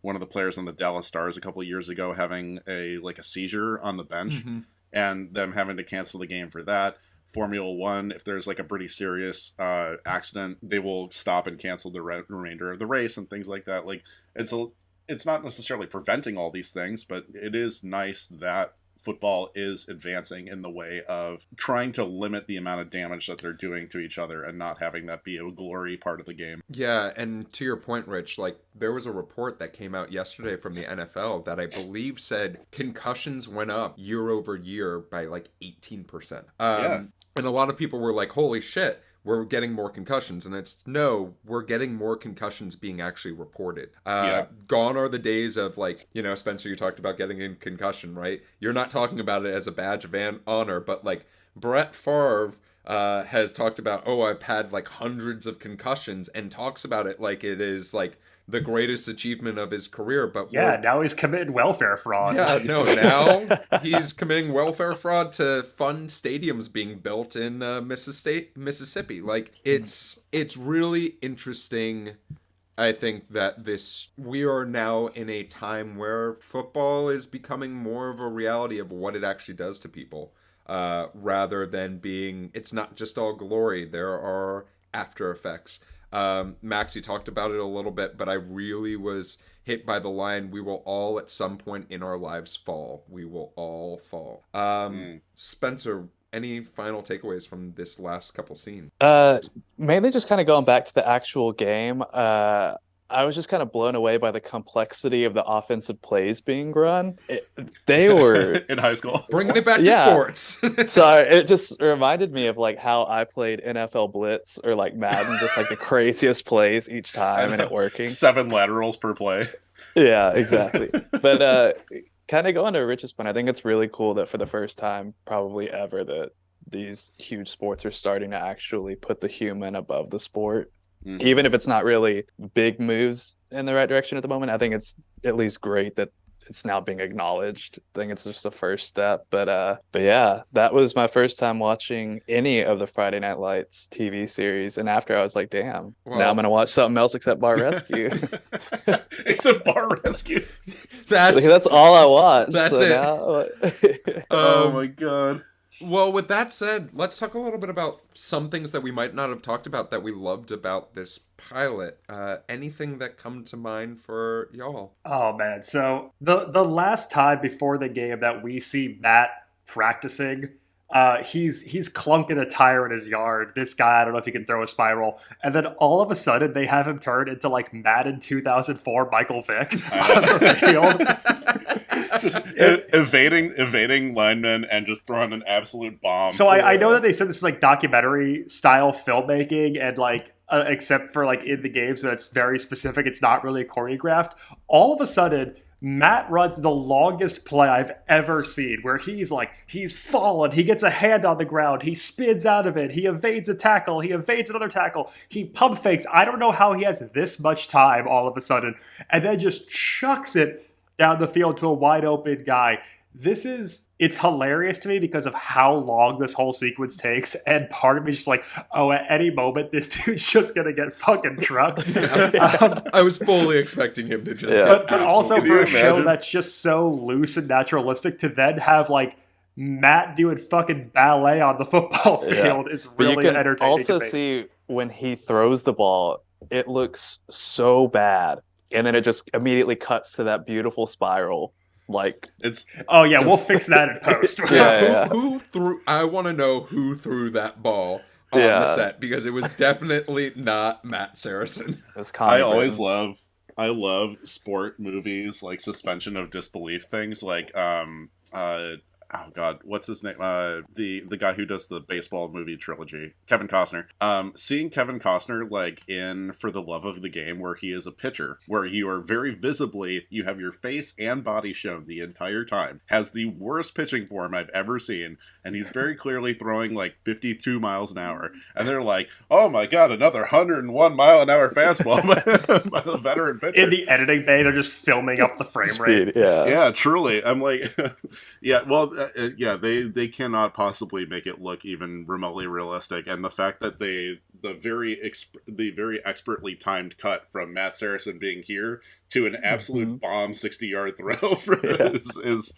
Speaker 4: one of the players on the Dallas Stars a couple of years ago having a seizure on the bench, and them having to cancel the game for that. Formula One, if there's like a pretty serious accident, they will stop and cancel the remainder of the race and things like that. Like, it's not necessarily preventing all these things, but it is nice that football is advancing in the way of trying to limit the amount of damage that they're doing to each other and not having that be a glory part of the game.
Speaker 2: Yeah, and to your point, Rich, like, there was a report that came out yesterday from the NFL that I believe said concussions went up year over year by like 18%.
Speaker 4: Yeah.
Speaker 2: And a lot of people were like, holy shit, we're getting more concussions. And it's, no, we're getting more concussions being actually reported. Gone are the days of, like, you know, Spencer, you talked about getting a concussion, right? You're not talking about it as a badge of honor, but like Brett Favre has talked about, oh, I've had like hundreds of concussions, and talks about it like it is like the greatest achievement of his career. But
Speaker 3: now he's committed welfare fraud.
Speaker 2: yeah, no, now he's committing welfare fraud to fund stadiums being built in Mississippi. Like, it's really interesting. I think that we are now in a time where football is becoming more of a reality of what it actually does to people, rather than being, it's not just all glory. There are after effects. Max, you talked about it a little bit, but I really was hit by the line, we will all at some point in our lives fall. We will all fall. Spencer, any final takeaways from this last couple scenes?
Speaker 5: Mainly just kind of going back to the actual game. I was just kind of blown away by the complexity of the offensive plays being run. They were
Speaker 4: in high school.
Speaker 2: Bringing it back to
Speaker 5: Yeah.
Speaker 2: sports.
Speaker 5: so it just reminded me of like how I played NFL Blitz or like Madden, just like the craziest plays each time and it working.
Speaker 4: 7 laterals per play.
Speaker 5: Yeah, exactly. But kind of going to Rich's point, I think it's really cool that for the first time, probably ever, that these huge sports are starting to actually put the human above the sport.
Speaker 4: Mhm.
Speaker 5: Even if it's not really big moves in the right direction at the moment, I think it's at least great that it's now being acknowledged. I think it's just the first step. But yeah, that was my first time watching any of the Friday Night Lights TV series. And after I was like, damn, now I'm gonna watch something else except Bar Rescue.
Speaker 4: Except Bar Rescue.
Speaker 5: That's all I watched.
Speaker 2: That's
Speaker 5: so
Speaker 2: it.
Speaker 5: Now...
Speaker 4: Oh my god.
Speaker 2: Well, with that said, let's talk a little bit about some things that we might not have talked about that we loved about this pilot. Anything that come to mind for y'all?
Speaker 3: Oh man, so the last time before the game that we see Matt practicing, he's clunking a tire in his yard. This guy, I don't know if he can throw a spiral, and then all of a sudden they have him turn into like Madden 2004 Michael Vick on the field.
Speaker 4: Just evading linemen and just throwing an absolute bomb.
Speaker 3: So I know that they said this is like documentary style filmmaking and like except for like in the games, but it's very specific. It's not really choreographed. All of a sudden, Matt runs the longest play I've ever seen where he's fallen, he gets a hand on the ground, he spins out of it, he evades a tackle, he evades another tackle, he pump fakes. I don't know how he has this much time all of a sudden, and then just chucks it down the field to a wide open guy. It's hilarious to me because of how long this whole sequence takes, and part of me is just like, oh, at any moment this dude's just gonna get fucking trucked.
Speaker 2: I was fully expecting him to just
Speaker 3: But also
Speaker 4: Can
Speaker 3: for
Speaker 4: you
Speaker 3: a show
Speaker 4: imagine?
Speaker 3: that's just so loose and naturalistic, to then have like Matt doing fucking ballet on the football field is
Speaker 5: But you
Speaker 3: really
Speaker 5: can
Speaker 3: entertaining.
Speaker 5: also
Speaker 3: to me.
Speaker 5: see when he throws the ball, it looks so bad. And then it just immediately cuts to that beautiful spiral. Like,
Speaker 4: It's
Speaker 3: Oh yeah, we'll fix that in post.
Speaker 5: Yeah.
Speaker 2: Who threw? I want to know who threw that ball on
Speaker 5: Yeah.
Speaker 2: the set, because it was definitely not Matt Saracen.
Speaker 5: it was comedy
Speaker 4: I love sport movies, like suspension of disbelief things, like oh god, what's his name? The guy who does the baseball movie trilogy, Kevin Costner. Seeing Kevin Costner like in For the Love of the Game, where he is a pitcher, where you are very visibly, you have your face and body shown the entire time, has the worst pitching form I've ever seen, and he's very clearly throwing like 52 miles an hour, and they're like, oh my god, another 101 mile an hour fastball by the veteran pitcher.
Speaker 3: In the editing bay, they're just filming up the frame rate.
Speaker 5: Speed, yeah.
Speaker 4: Yeah, truly. I'm like, yeah, well, yeah, they cannot possibly make it look even remotely realistic, and the fact that the very expertly timed cut from Matt Saracen being here to an absolute bomb 60-yard throw is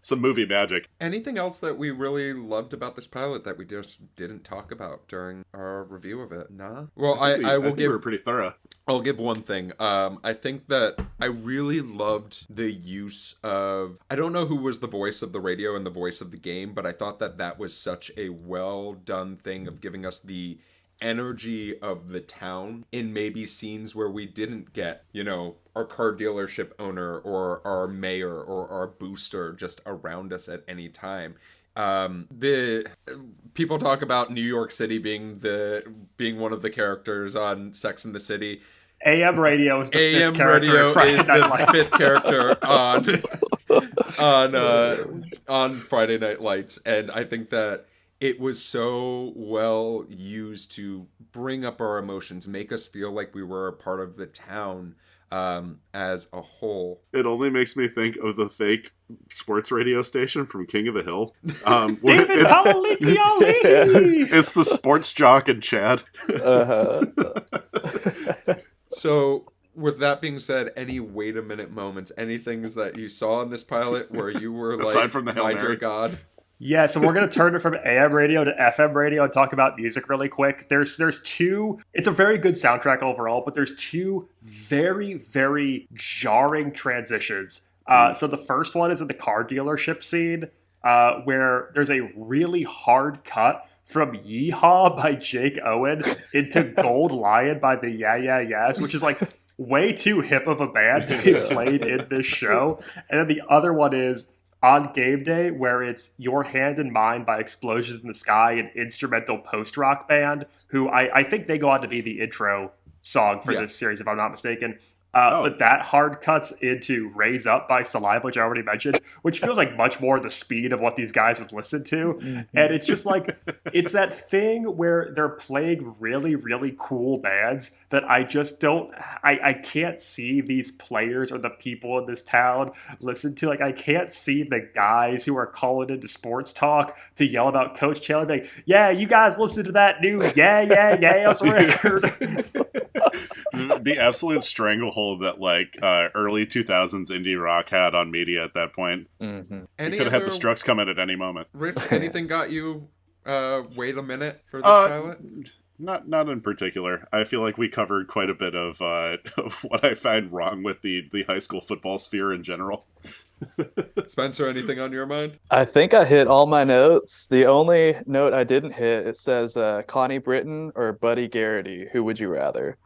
Speaker 4: some movie magic.
Speaker 2: Anything else that we really loved about this pilot that we just didn't talk about during our review of it? Nah. Well, I will
Speaker 4: think
Speaker 2: give.
Speaker 4: we were pretty thorough.
Speaker 2: I'll give one thing. I think that I really loved the use of, I don't know who was the voice of the radio and the voice of the game, but I thought that was such a well done thing of giving us the energy of the town in maybe scenes where we didn't get, our car dealership owner or our mayor or our booster just around us at any time. The people talk about New York City being one of the characters on Sex and the City.
Speaker 3: AM radio is the
Speaker 2: AM
Speaker 3: fifth character
Speaker 2: radio
Speaker 3: in Friday
Speaker 2: is
Speaker 3: Night
Speaker 2: the
Speaker 3: Lights.
Speaker 2: fifth character on Friday Night Lights, and I think that it was so well used to bring up our emotions, make us feel like we were a part of the town as a whole.
Speaker 4: It only makes me think of the fake sports radio station from King of the Hill.
Speaker 3: David
Speaker 4: it's,
Speaker 3: Palikiali!
Speaker 4: it's the sports jock and Chad.
Speaker 2: So, with that being said, any wait a minute moments, any things that you saw in this pilot where you were like,
Speaker 4: Aside from the Hail
Speaker 2: my
Speaker 4: Mary.
Speaker 2: dear God?
Speaker 3: Yeah, so we're going to turn it from AM radio to FM radio and talk about music really quick. There's two, it's a very good soundtrack overall, but there's two very, very jarring transitions. So the first one is in the car dealership scene where there's a really hard cut from Yeehaw by Jake Owen into Gold Lion by the Yeah Yeah Yeahs, which is like way too hip of a band to be played in this show. And then the other one is On Game Day, where it's Your Hand in Mine by Explosions in the Sky, an instrumental post-rock band, who I think they go on to be the intro song for this series, if I'm not mistaken. But that hard cuts into Raise Up by Saliva, which I already mentioned, which feels like much more the speed of what these guys would listen to. And it's just like, it's that thing where they're playing really, really cool bands that I just don't, I can't see these players or the people in this town listen to. Like, I can't see the guys who are calling into sports talk to yell about Coach Taylor, like, yeah, you guys listen to that new yeah record.
Speaker 4: The absolute stranglehold that early 2000s indie rock had on media at that point.
Speaker 5: Mm-hmm.
Speaker 4: You could have had the Strokes come in at any moment.
Speaker 2: Rich, anything got you wait a minute for this pilot?
Speaker 4: Not in particular. I feel like we covered quite a bit of what I find wrong with the high school football sphere in general.
Speaker 2: Spencer, anything on your mind?
Speaker 5: I think I hit all my notes. The only note I didn't hit, it says Connie Britton or Buddy Garrity. Who would you rather?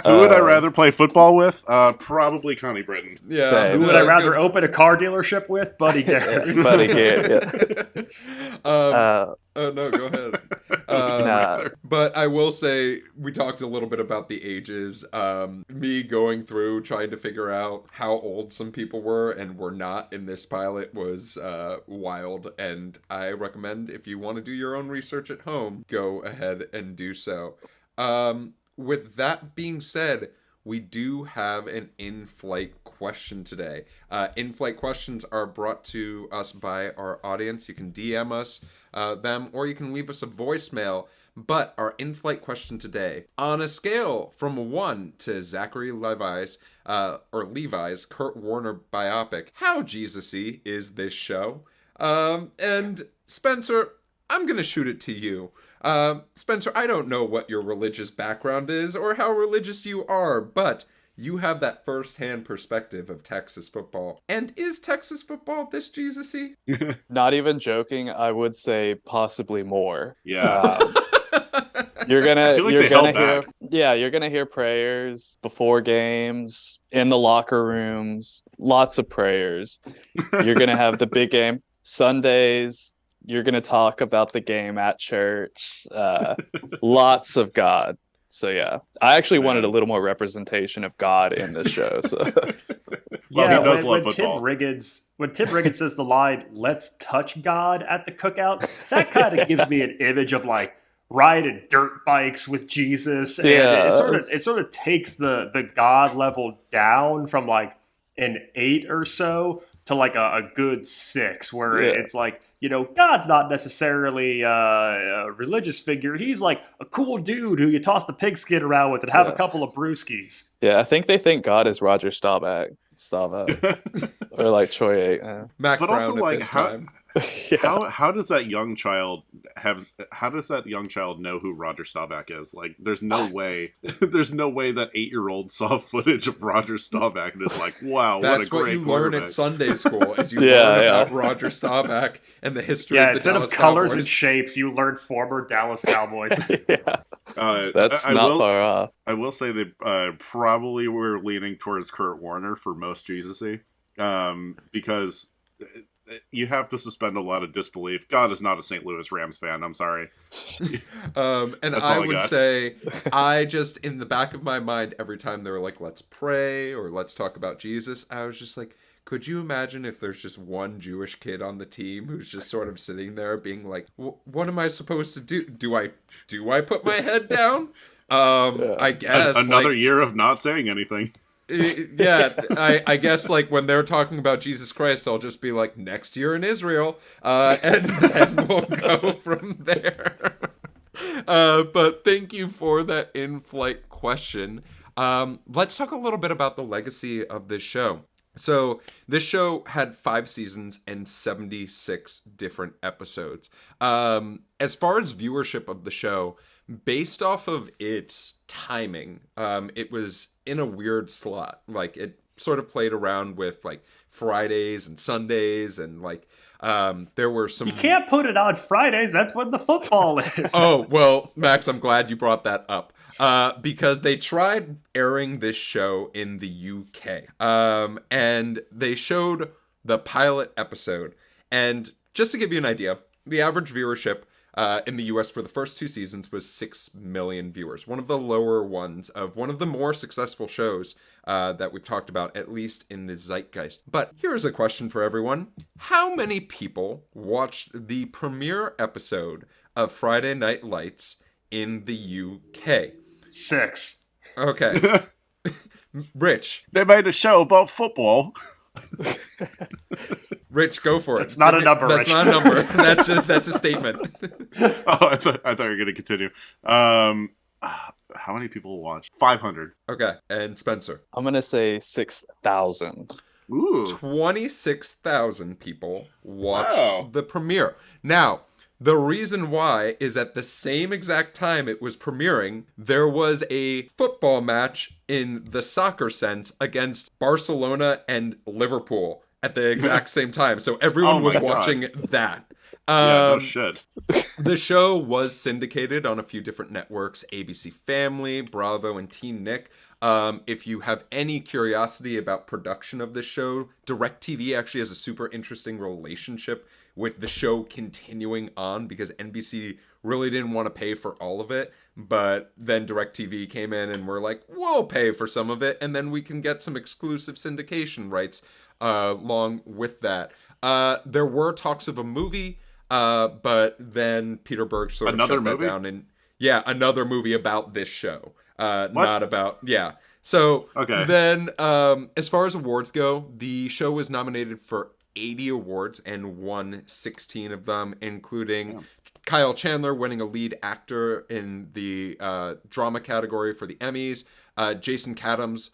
Speaker 4: Who would I rather play football with? Probably Connie Britton.
Speaker 2: Yeah.
Speaker 5: Same.
Speaker 3: Who would I rather open a car dealership with? Buddy Garrett.
Speaker 5: Buddy Garrity. Yeah.
Speaker 2: Oh no, go ahead.
Speaker 5: Nah.
Speaker 2: But I will say we talked a little bit about the ages. Me going through trying to figure out how old some people were and were not in this pilot was wild. And I recommend, if you want to do your own research at home, go ahead and do so. With that being said, we do have an in-flight question today. In-flight questions are brought to us by our audience. You can DM us them, or you can leave us a voicemail. But our in-flight question today, on a scale from 1 to Zachary Levi's Kurt Warner biopic, how Jesus-y is this show? And Spencer, I'm going to shoot it to you. Spencer, I don't know what your religious background is or how religious you are, but you have that first-hand perspective of Texas football. And is Texas football this Jesus-y?
Speaker 5: Not even joking, I would say possibly more.
Speaker 4: Yeah.
Speaker 5: You're gonna
Speaker 4: you're
Speaker 5: gonna hear prayers before games, in the locker rooms, lots of prayers. You're gonna have the big game Sundays. You're going to talk about the game at church. Lots of God. So, yeah. I actually wanted a little more representation of God in this show. So.
Speaker 3: Yeah,
Speaker 4: he does
Speaker 3: when
Speaker 4: love football.
Speaker 3: When Tim Riggins says the line, let's touch God at the cookout, that kind of gives me an image of like riding dirt bikes with Jesus. And it sort of takes the God level down from like an 8 or so to like a good 6, where it's like, God's not necessarily a religious figure. He's like a cool dude who you toss the pigskin around with and have a couple of brewskis.
Speaker 5: Yeah, I think they think God is Roger Staubach. Or like Troy 8.
Speaker 2: Mac
Speaker 4: But
Speaker 2: Brown
Speaker 4: also,
Speaker 2: at
Speaker 4: like,
Speaker 2: this
Speaker 4: how-
Speaker 2: time.
Speaker 4: How does that young child know who Roger Staubach is? Like, there's no way that 8-year-old saw footage of Roger Staubach and is like, wow,
Speaker 2: That's
Speaker 4: what a
Speaker 2: what
Speaker 4: great
Speaker 2: you learn
Speaker 4: quarterback.
Speaker 2: at Sunday school, is you learn about Roger Staubach and the history of the
Speaker 3: instead
Speaker 2: Dallas
Speaker 3: of colors
Speaker 2: Cowboys.
Speaker 3: and shapes, you learn former Dallas Cowboys.
Speaker 5: That's not far off.
Speaker 4: I will say they probably were leaning towards Kurt Warner for most Jesus-y, because you have to suspend a lot of disbelief. God is not a St. Louis Rams fan. I'm sorry.
Speaker 2: And I would say, I just, in the back of my mind, every time they were like, let's pray or let's talk about Jesus, I was just like, could you imagine if there's just one Jewish kid on the team who's just sort of sitting there being like, what am I supposed to do? Do I put my head down? I guess
Speaker 4: another year of not saying anything.
Speaker 2: Yeah, I guess like when they're talking about Jesus Christ, I'll just be like, next year in Israel, and then we'll go from there. But thank you for that in-flight question. Let's talk a little bit about the legacy of this show. So this show had 5 seasons and 76 different episodes. As far as viewership of the show, based off of its timing, it was in a weird slot. Like, it sort of played around with like Fridays and Sundays, and like there were some.
Speaker 3: You can't put it on Fridays. That's when the football is.
Speaker 2: Oh, well, Max, I'm glad you brought that up. Because they tried airing this show in the UK. And they showed the pilot episode. And just to give you an idea, the average viewership in the US for the first 2 seasons was 6 million viewers. One of the lower ones of one of the more successful shows that we've talked about, at least in the zeitgeist. But here's a question for everyone. How many people watched the premiere episode of Friday Night Lights in the UK?
Speaker 3: 6.
Speaker 2: Okay. Rich.
Speaker 4: They made a show about football.
Speaker 2: Rich, go for it.
Speaker 3: That's not a number,
Speaker 2: That's
Speaker 3: Rich.
Speaker 2: not a number. That's a statement.
Speaker 4: I thought you were going to continue. How many people watched? 500.
Speaker 2: Okay, and Spencer.
Speaker 5: I'm gonna say 6,000.
Speaker 4: Ooh.
Speaker 2: 26,000 people watched the premiere. Now, the reason why is at the same exact time it was premiering, there was a football match in the soccer sense against Barcelona and Liverpool at the exact same time. So everyone was watching that.
Speaker 4: Yeah, no shit.
Speaker 2: The show was syndicated on a few different networks, ABC Family, Bravo, and Teen Nick. If you have any curiosity about production of this show, DirecTV actually has a super interesting relationship with the show continuing on because NBC really didn't want to pay for all of it. But then DirecTV came in and were like, we'll pay for some of it, and then we can get some exclusive syndication rights along with that. There were talks of a movie, but then Peter Berg sort of shut that down. And yeah, another movie about this show. Not about, yeah. So then as far as awards go, the show was nominated for 80 awards and won 16 of them, including Kyle Chandler winning a lead actor in the drama category for the Emmys, Jason Katims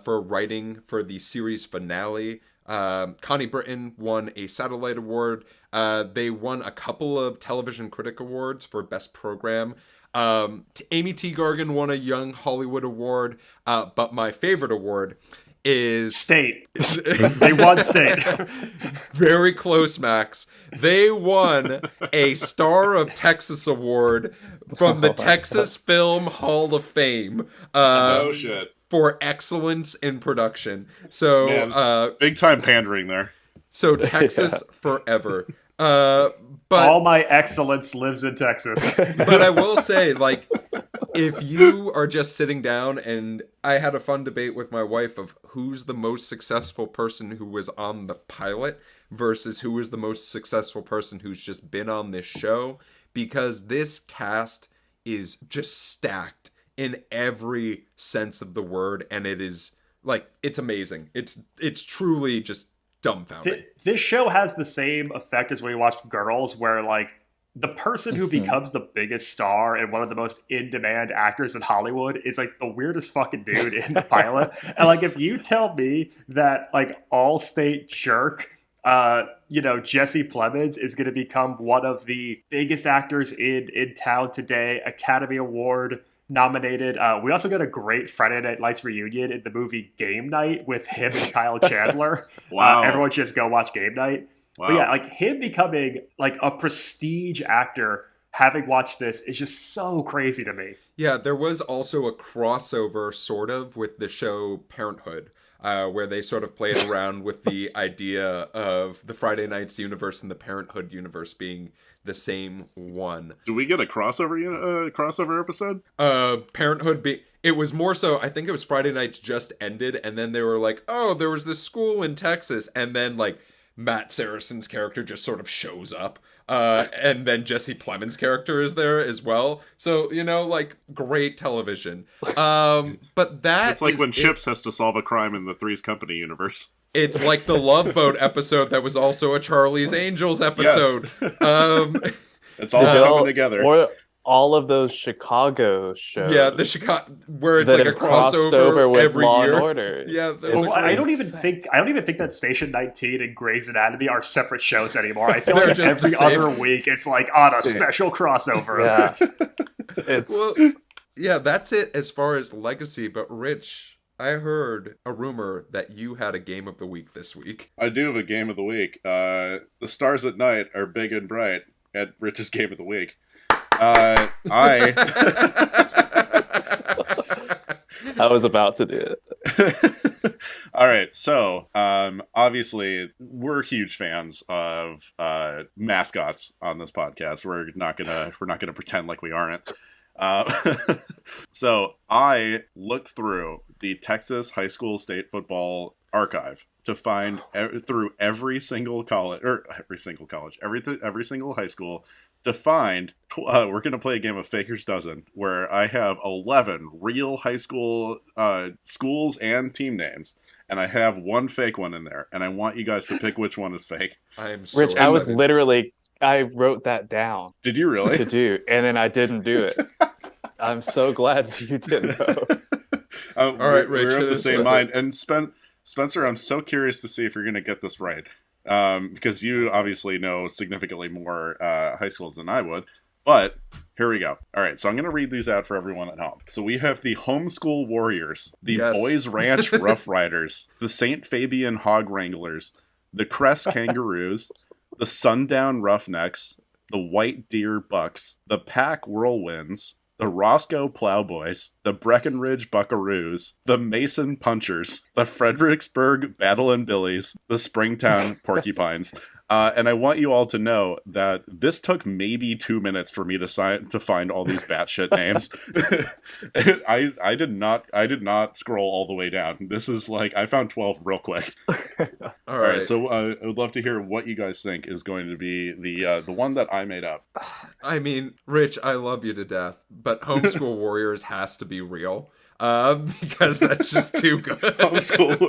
Speaker 2: for writing for the series finale. Connie Britton won a Satellite Award. They won a couple of Television Critic Awards for Best Program. Amy Teagarden won a Young Hollywood Award, but my favorite award is
Speaker 3: State. They won State.
Speaker 2: Very close, Max. They won a Star of Texas Award from the Texas Film Hall of Fame.
Speaker 4: No shit.
Speaker 2: For excellence in production. So
Speaker 4: man, big time pandering there.
Speaker 2: So Texas forever. But
Speaker 3: all my excellence lives in Texas.
Speaker 2: But I will say, like, if you are just sitting down, and I had a fun debate with my wife of who's the most successful person who was on the pilot versus who is the most successful person who's just been on this show, because this cast is just stacked in every sense of the word, and it is like, it's amazing. It's truly just dumbfounding.
Speaker 3: This show has the same effect as when we watched Girls, where like the person who becomes the biggest star and one of the most in-demand actors in Hollywood is like the weirdest fucking dude in the pilot. And like, if you tell me that like All-State jerk, Jesse Plemons is going to become one of the biggest actors in town today, Academy Award nominated. We also got a great Friday Night Lights reunion in the movie Game Night with him and Kyle Chandler.
Speaker 4: Wow.
Speaker 3: Everyone should just go watch Game Night.
Speaker 4: Wow.
Speaker 3: But yeah, like him becoming like a prestige actor, having watched this, is just so crazy to me.
Speaker 2: Yeah, there was also a crossover sort of with the show Parenthood, where they sort of played around with the idea of the Friday Nights universe and the Parenthood universe being the same one.
Speaker 4: Do we get a crossover episode?
Speaker 2: Parenthood it was more so, I think it was Friday Nights just ended, and then they were like, oh, there was this school in Texas, and then like Matt Saracen's character just sort of shows up, and then Jesse Plemons' character is there as well. So, like, great television. But that
Speaker 4: it's like when Chips has to solve a crime in the Three's Company universe.
Speaker 2: It's like the Love Boat episode that was also a Charlie's Angels episode. Yes.
Speaker 4: It's all coming together.
Speaker 5: Or all of those Chicago shows.
Speaker 2: Yeah, the Chicago, where it's like a crossover
Speaker 5: with
Speaker 2: every
Speaker 5: Law
Speaker 2: year.
Speaker 5: And Order.
Speaker 2: Yeah,
Speaker 3: I don't even think that Station 19 and Grey's Anatomy are separate shows anymore. I feel
Speaker 2: They're
Speaker 3: like
Speaker 2: just
Speaker 3: every
Speaker 2: the same.
Speaker 3: other week it's like on a special crossover.
Speaker 5: Yeah.
Speaker 2: Well, yeah, that's it as far as legacy. But Rich, I heard a rumor that you had a game of the week this week.
Speaker 4: I do have a game of the week. The stars at night are big and bright at Rich's game of the week. I
Speaker 5: was about to do it.
Speaker 4: All right, so obviously we're huge fans of mascots on this podcast. We're not gonna pretend like we aren't. So I looked through the Texas high school state football archive to find through every single high school to find. We're gonna play a game of Faker's Dozen where I have 11 real high school schools and team names. And I have one fake one in there, and I want you guys to pick which one is fake.
Speaker 2: I am so
Speaker 5: Rich,
Speaker 2: excited.
Speaker 5: I wrote that down.
Speaker 4: Did you really?
Speaker 5: To do, and then I didn't do it. I'm so glad that you didn't know.
Speaker 4: All right, Rich, we're of the same mind. And Spencer, I'm so curious to see if you're going to get this right, because you obviously know significantly more high schools than I would. But here we go. All right, so I'm going to read these out for everyone at home. So we have the Homeschool Warriors, the Boys Ranch Rough Riders, the St. Fabian Hog Wranglers, the Crest Kangaroos, the Sundown Roughnecks, the White Deer Bucks, the Pack Whirlwinds, the Roscoe Plowboys, the Breckenridge Buckaroos, the Mason Punchers, the Fredericksburg Battle and Billies, the Springtown Porcupines. And I want you all to know that this took maybe 2 minutes for me to find all these batshit names. I did not scroll all the way down. This is like I found 12 real quick. All right, so I would love to hear what you guys think is going to be the one that I made up.
Speaker 2: I mean, Rich, I love you to death, but Homeschool Warriors has to be real. Because that's just too good. Homeschool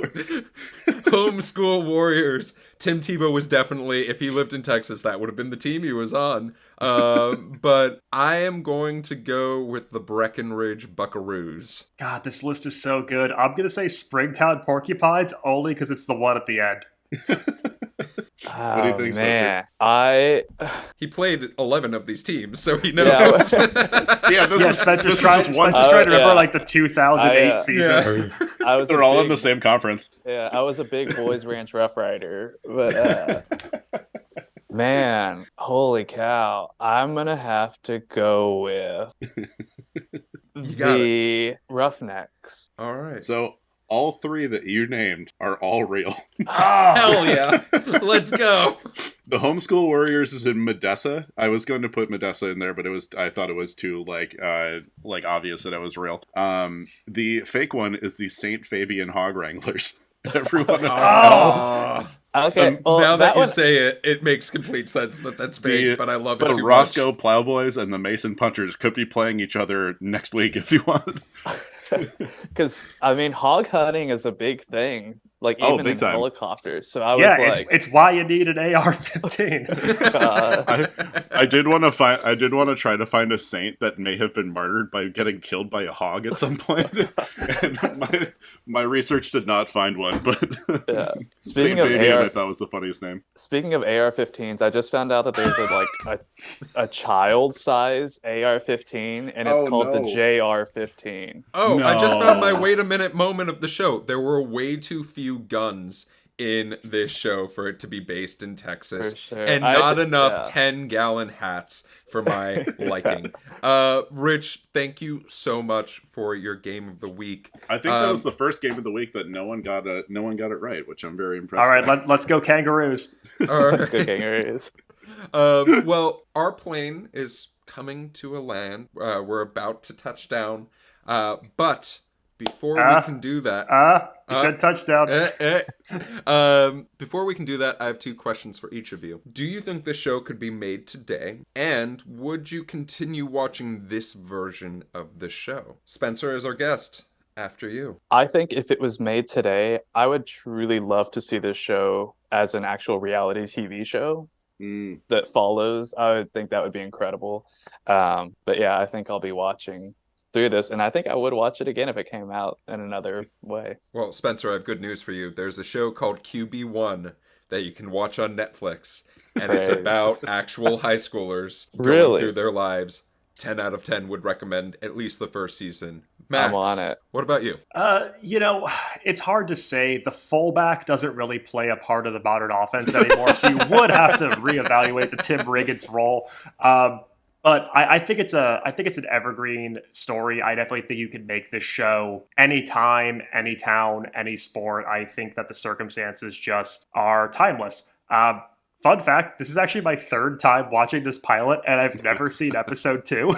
Speaker 2: Warriors. Tim Tebow was definitely, if he lived in Texas, that would have been the team he was on. But I am going to go with the Breckenridge Buckaroos.
Speaker 3: God, this list is so good. I'm going to say Springtown Porcupines only because it's the one at the end.
Speaker 4: What do you think, Spencer?
Speaker 2: He played 11 of these teams, so he knows.
Speaker 3: Spencer's trying to remember like the 2008 season.
Speaker 4: They're all in the same conference.
Speaker 5: Yeah, I was a big Boys Ranch Rough Rider, but man, holy cow! I'm gonna have to go with the Roughnecks.
Speaker 2: All right,
Speaker 4: so. All three that you named are all real.
Speaker 2: Oh, hell yeah. Let's go.
Speaker 4: The Homeschool Warriors is in Modesto. I was going to put Modesto in there, but I thought it was too like obvious that it was real. The fake one is the St. Fabian Hog Wranglers. Everyone.
Speaker 5: Okay.
Speaker 2: Now that you say it, it makes complete sense that that's fake, but I love it too much.
Speaker 4: The Roscoe Plowboys and the Mason Punchers could be playing each other next week if you want.
Speaker 5: Because I mean, hog hunting is a big thing, like even in helicopters. So I was like,
Speaker 3: it's why you need an AR-15.
Speaker 4: I did want to try to find a saint that may have been martyred by getting killed by a hog at some point. And my research did not find one, but
Speaker 5: Speaking of
Speaker 4: I thought was the funniest name.
Speaker 5: Speaking of AR-15s, I just found out that there's a child size AR-15, and it's called the JR-15.
Speaker 2: Oh, no. I just found my wait a minute moment of the show. There were way too few guns in this show for it to be based in Texas.
Speaker 5: Sure.
Speaker 2: And not enough 10-gallon hats for my liking. Rich, thank you so much for your game of the week.
Speaker 4: I think that was the first game of the week that no one got it right, which I'm very impressed
Speaker 3: All right, let's go Kangaroos.
Speaker 2: All right.
Speaker 5: Let's go Kangaroos.
Speaker 2: Well, our plane is coming to a land. We're about to touch down. But before we can do that...
Speaker 3: you said touchdown.
Speaker 2: Before we can do that, I have two questions for each of you. Do you think this show could be made today? And would you continue watching this version of the show? Spencer is our guest. After you.
Speaker 5: I think if it was made today, I would truly love to see this show as an actual reality TV show that follows. I would think that would be incredible. But yeah, I think I'll be watching through this, and I think I would watch it again if it came out in another way.
Speaker 2: Well, Spencer, I have good news for you. There's a show called QB1 that you can watch on Netflix, and it's about actual high schoolers going through their lives 10 out of 10 would recommend at least the first season. Max,
Speaker 5: I'm on it.
Speaker 2: What about you?
Speaker 3: It's hard to say. The fullback doesn't really play a part of the modern offense anymore, so you would have to reevaluate the Tim Riggins role. But I think it's an evergreen story. I definitely think you can make this show anytime, any town, any sport. I think that the circumstances just are timeless. Fun fact, this is actually my third time watching this pilot, and I've never seen episode 2.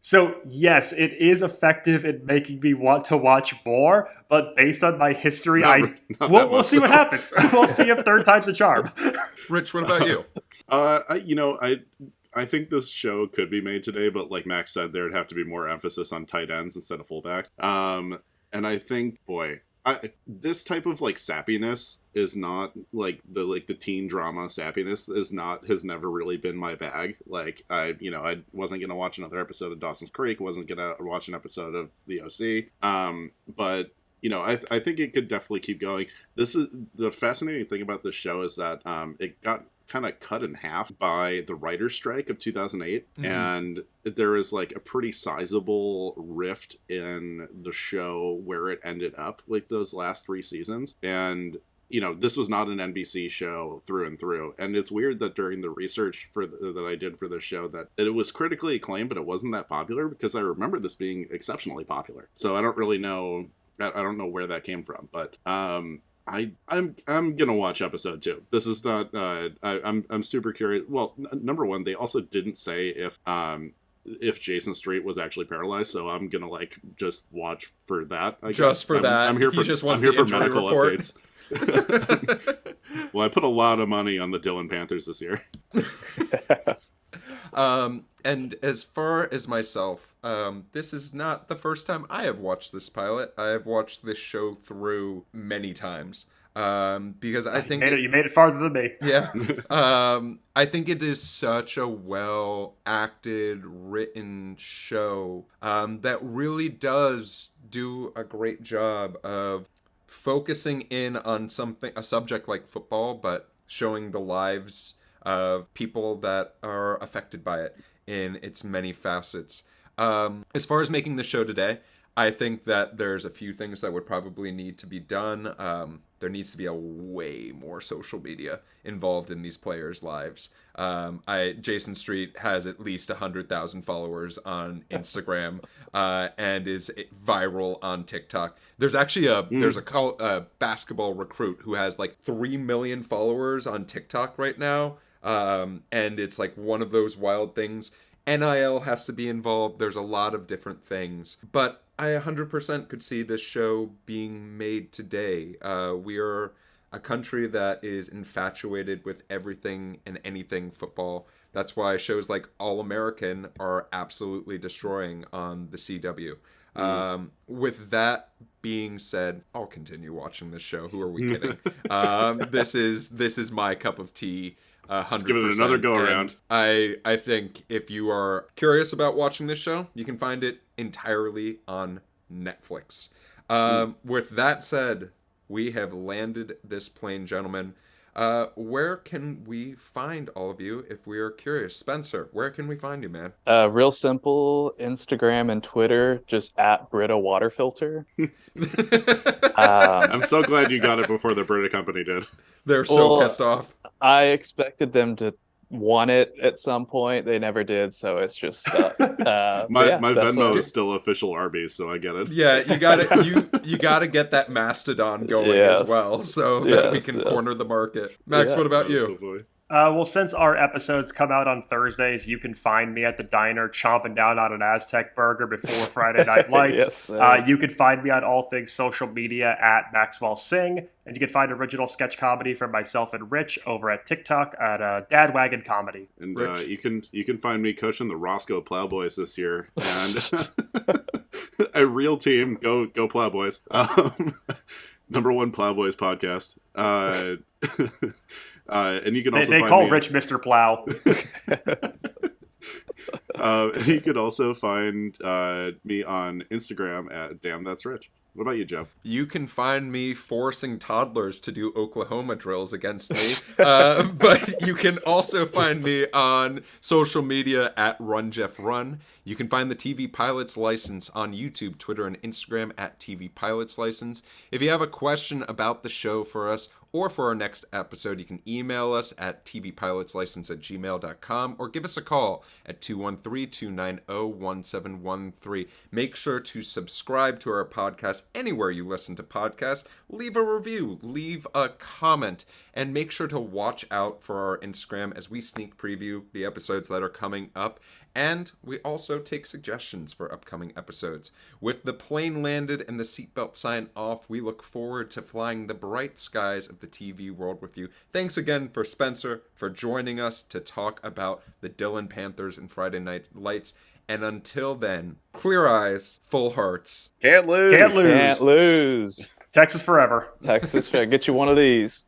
Speaker 3: So yes, it is effective in making me want to watch more, but based on my history, we'll see what happens. We'll see if third time's a charm.
Speaker 2: Rich, what about you?
Speaker 4: I think this show could be made today, but like Max said, there'd have to be more emphasis on tight ends instead of fullbacks. And I think, this type of like sappiness is not like the teen drama sappiness has never really been my bag. Like I wasn't gonna watch another episode of Dawson's Creek, wasn't gonna watch an episode of The OC. But I think it could definitely keep going. This is the fascinating thing about this show is that it got kind of cut in half by the writer's strike of 2008, and there is like a pretty sizable rift in the show where it ended up, like those last 3 seasons. And this was not an NBC show through and through, and it's weird that during the research that I did for this show that it was critically acclaimed, but it wasn't that popular, because I remember this being exceptionally popular. So I don't really know. I don't know where that came from, but I'm gonna watch episode 2. This is not. I'm super curious. Well, number one, they also didn't say if Jason Street was actually paralyzed, so I'm gonna like just watch for that.
Speaker 2: I'm here for
Speaker 4: medical
Speaker 2: report.
Speaker 4: updates. Well, I put a lot of money on the Dillon Panthers this year.
Speaker 2: And as far as myself, this is not the first time I have watched this pilot. I have watched this show through many times. Because I think
Speaker 3: you made it farther than me.
Speaker 2: Yeah. I think it is such a well acted, written show that really does do a great job of focusing in on a subject like football, but showing the lives of people that are affected by it in its many facets. As far as making the show today, I think that there's a few things that would probably need to be done. There needs to be a way more social media involved in these players' lives. Jason Street has at least 100,000 followers on Instagram and is viral on TikTok. There's actually a basketball recruit who has like 3 million followers on TikTok right now. And it's like one of those wild things. NIL has to be involved. There's a lot of different things. But I 100% could see this show being made today. We are a country that is infatuated with everything and anything football. That's why shows like All American are absolutely destroying on the CW. With that being said, I'll continue watching this show. Who are we kidding? This is my cup of tea. 100%.
Speaker 4: Let's give it another go around.
Speaker 2: I think if you are curious about watching this show, you can find it entirely on Netflix. With that said, we have landed this plane, gentlemen. Where can we find all of you if we are curious? Spencer, where can we find you, man?
Speaker 5: Real simple, Instagram and Twitter, just at Brita Water Filter.
Speaker 4: I'm so glad you got it before the Brita company did.
Speaker 2: They're so pissed off.
Speaker 5: I expected them to want it at some point. They never did, so it's just stuck.
Speaker 4: My Venmo is still official Arby's, so I get it.
Speaker 2: Yeah, you gotta get that mastodon going as well, so that we can corner the market. Max, what about you?
Speaker 4: So
Speaker 3: Well, since our episodes come out on Thursdays, you can find me at the diner chomping down on an Aztec burger before Friday Night Lights. You can find me on all things social media at Maxwell Sing, and you can find original sketch comedy from myself and Rich over at TikTok at Dad Wagon Comedy.
Speaker 4: And you can find me coaching the Roscoe Plowboys this year, and a real team. Go Plowboys! #1 Plowboys podcast. And you can also
Speaker 3: they
Speaker 4: find
Speaker 3: call
Speaker 4: me
Speaker 3: Rich Mr. Plow.
Speaker 4: You could also find me on Instagram at Damn That's Rich. What about you, Joe?
Speaker 2: You can find me forcing toddlers to do Oklahoma drills against me. But you can also find me on social media at RunJeffRun. You can find the TV Pilots License on YouTube, Twitter, and Instagram at TV Pilots License. If you have a question about the show for us or for our next episode, you can email us at tvpilotslicense@gmail.com or give us a call at 213-290-1713. Make sure to subscribe to our podcast anywhere you listen to podcasts. Leave a review, leave a comment, and make sure to watch out for our Instagram as we sneak preview the episodes that are coming up. And we also take suggestions for upcoming episodes. With the plane landed and the seatbelt sign off, we look forward to flying the bright skies of the TV world with you. Thanks again for Spencer for joining us to talk about the Dillon Panthers and Friday Night Lights. And until then, clear eyes, full hearts.
Speaker 4: Can't lose.
Speaker 3: Can't lose.
Speaker 5: Can't lose.
Speaker 3: Texas forever.
Speaker 5: Texas, get you one of these.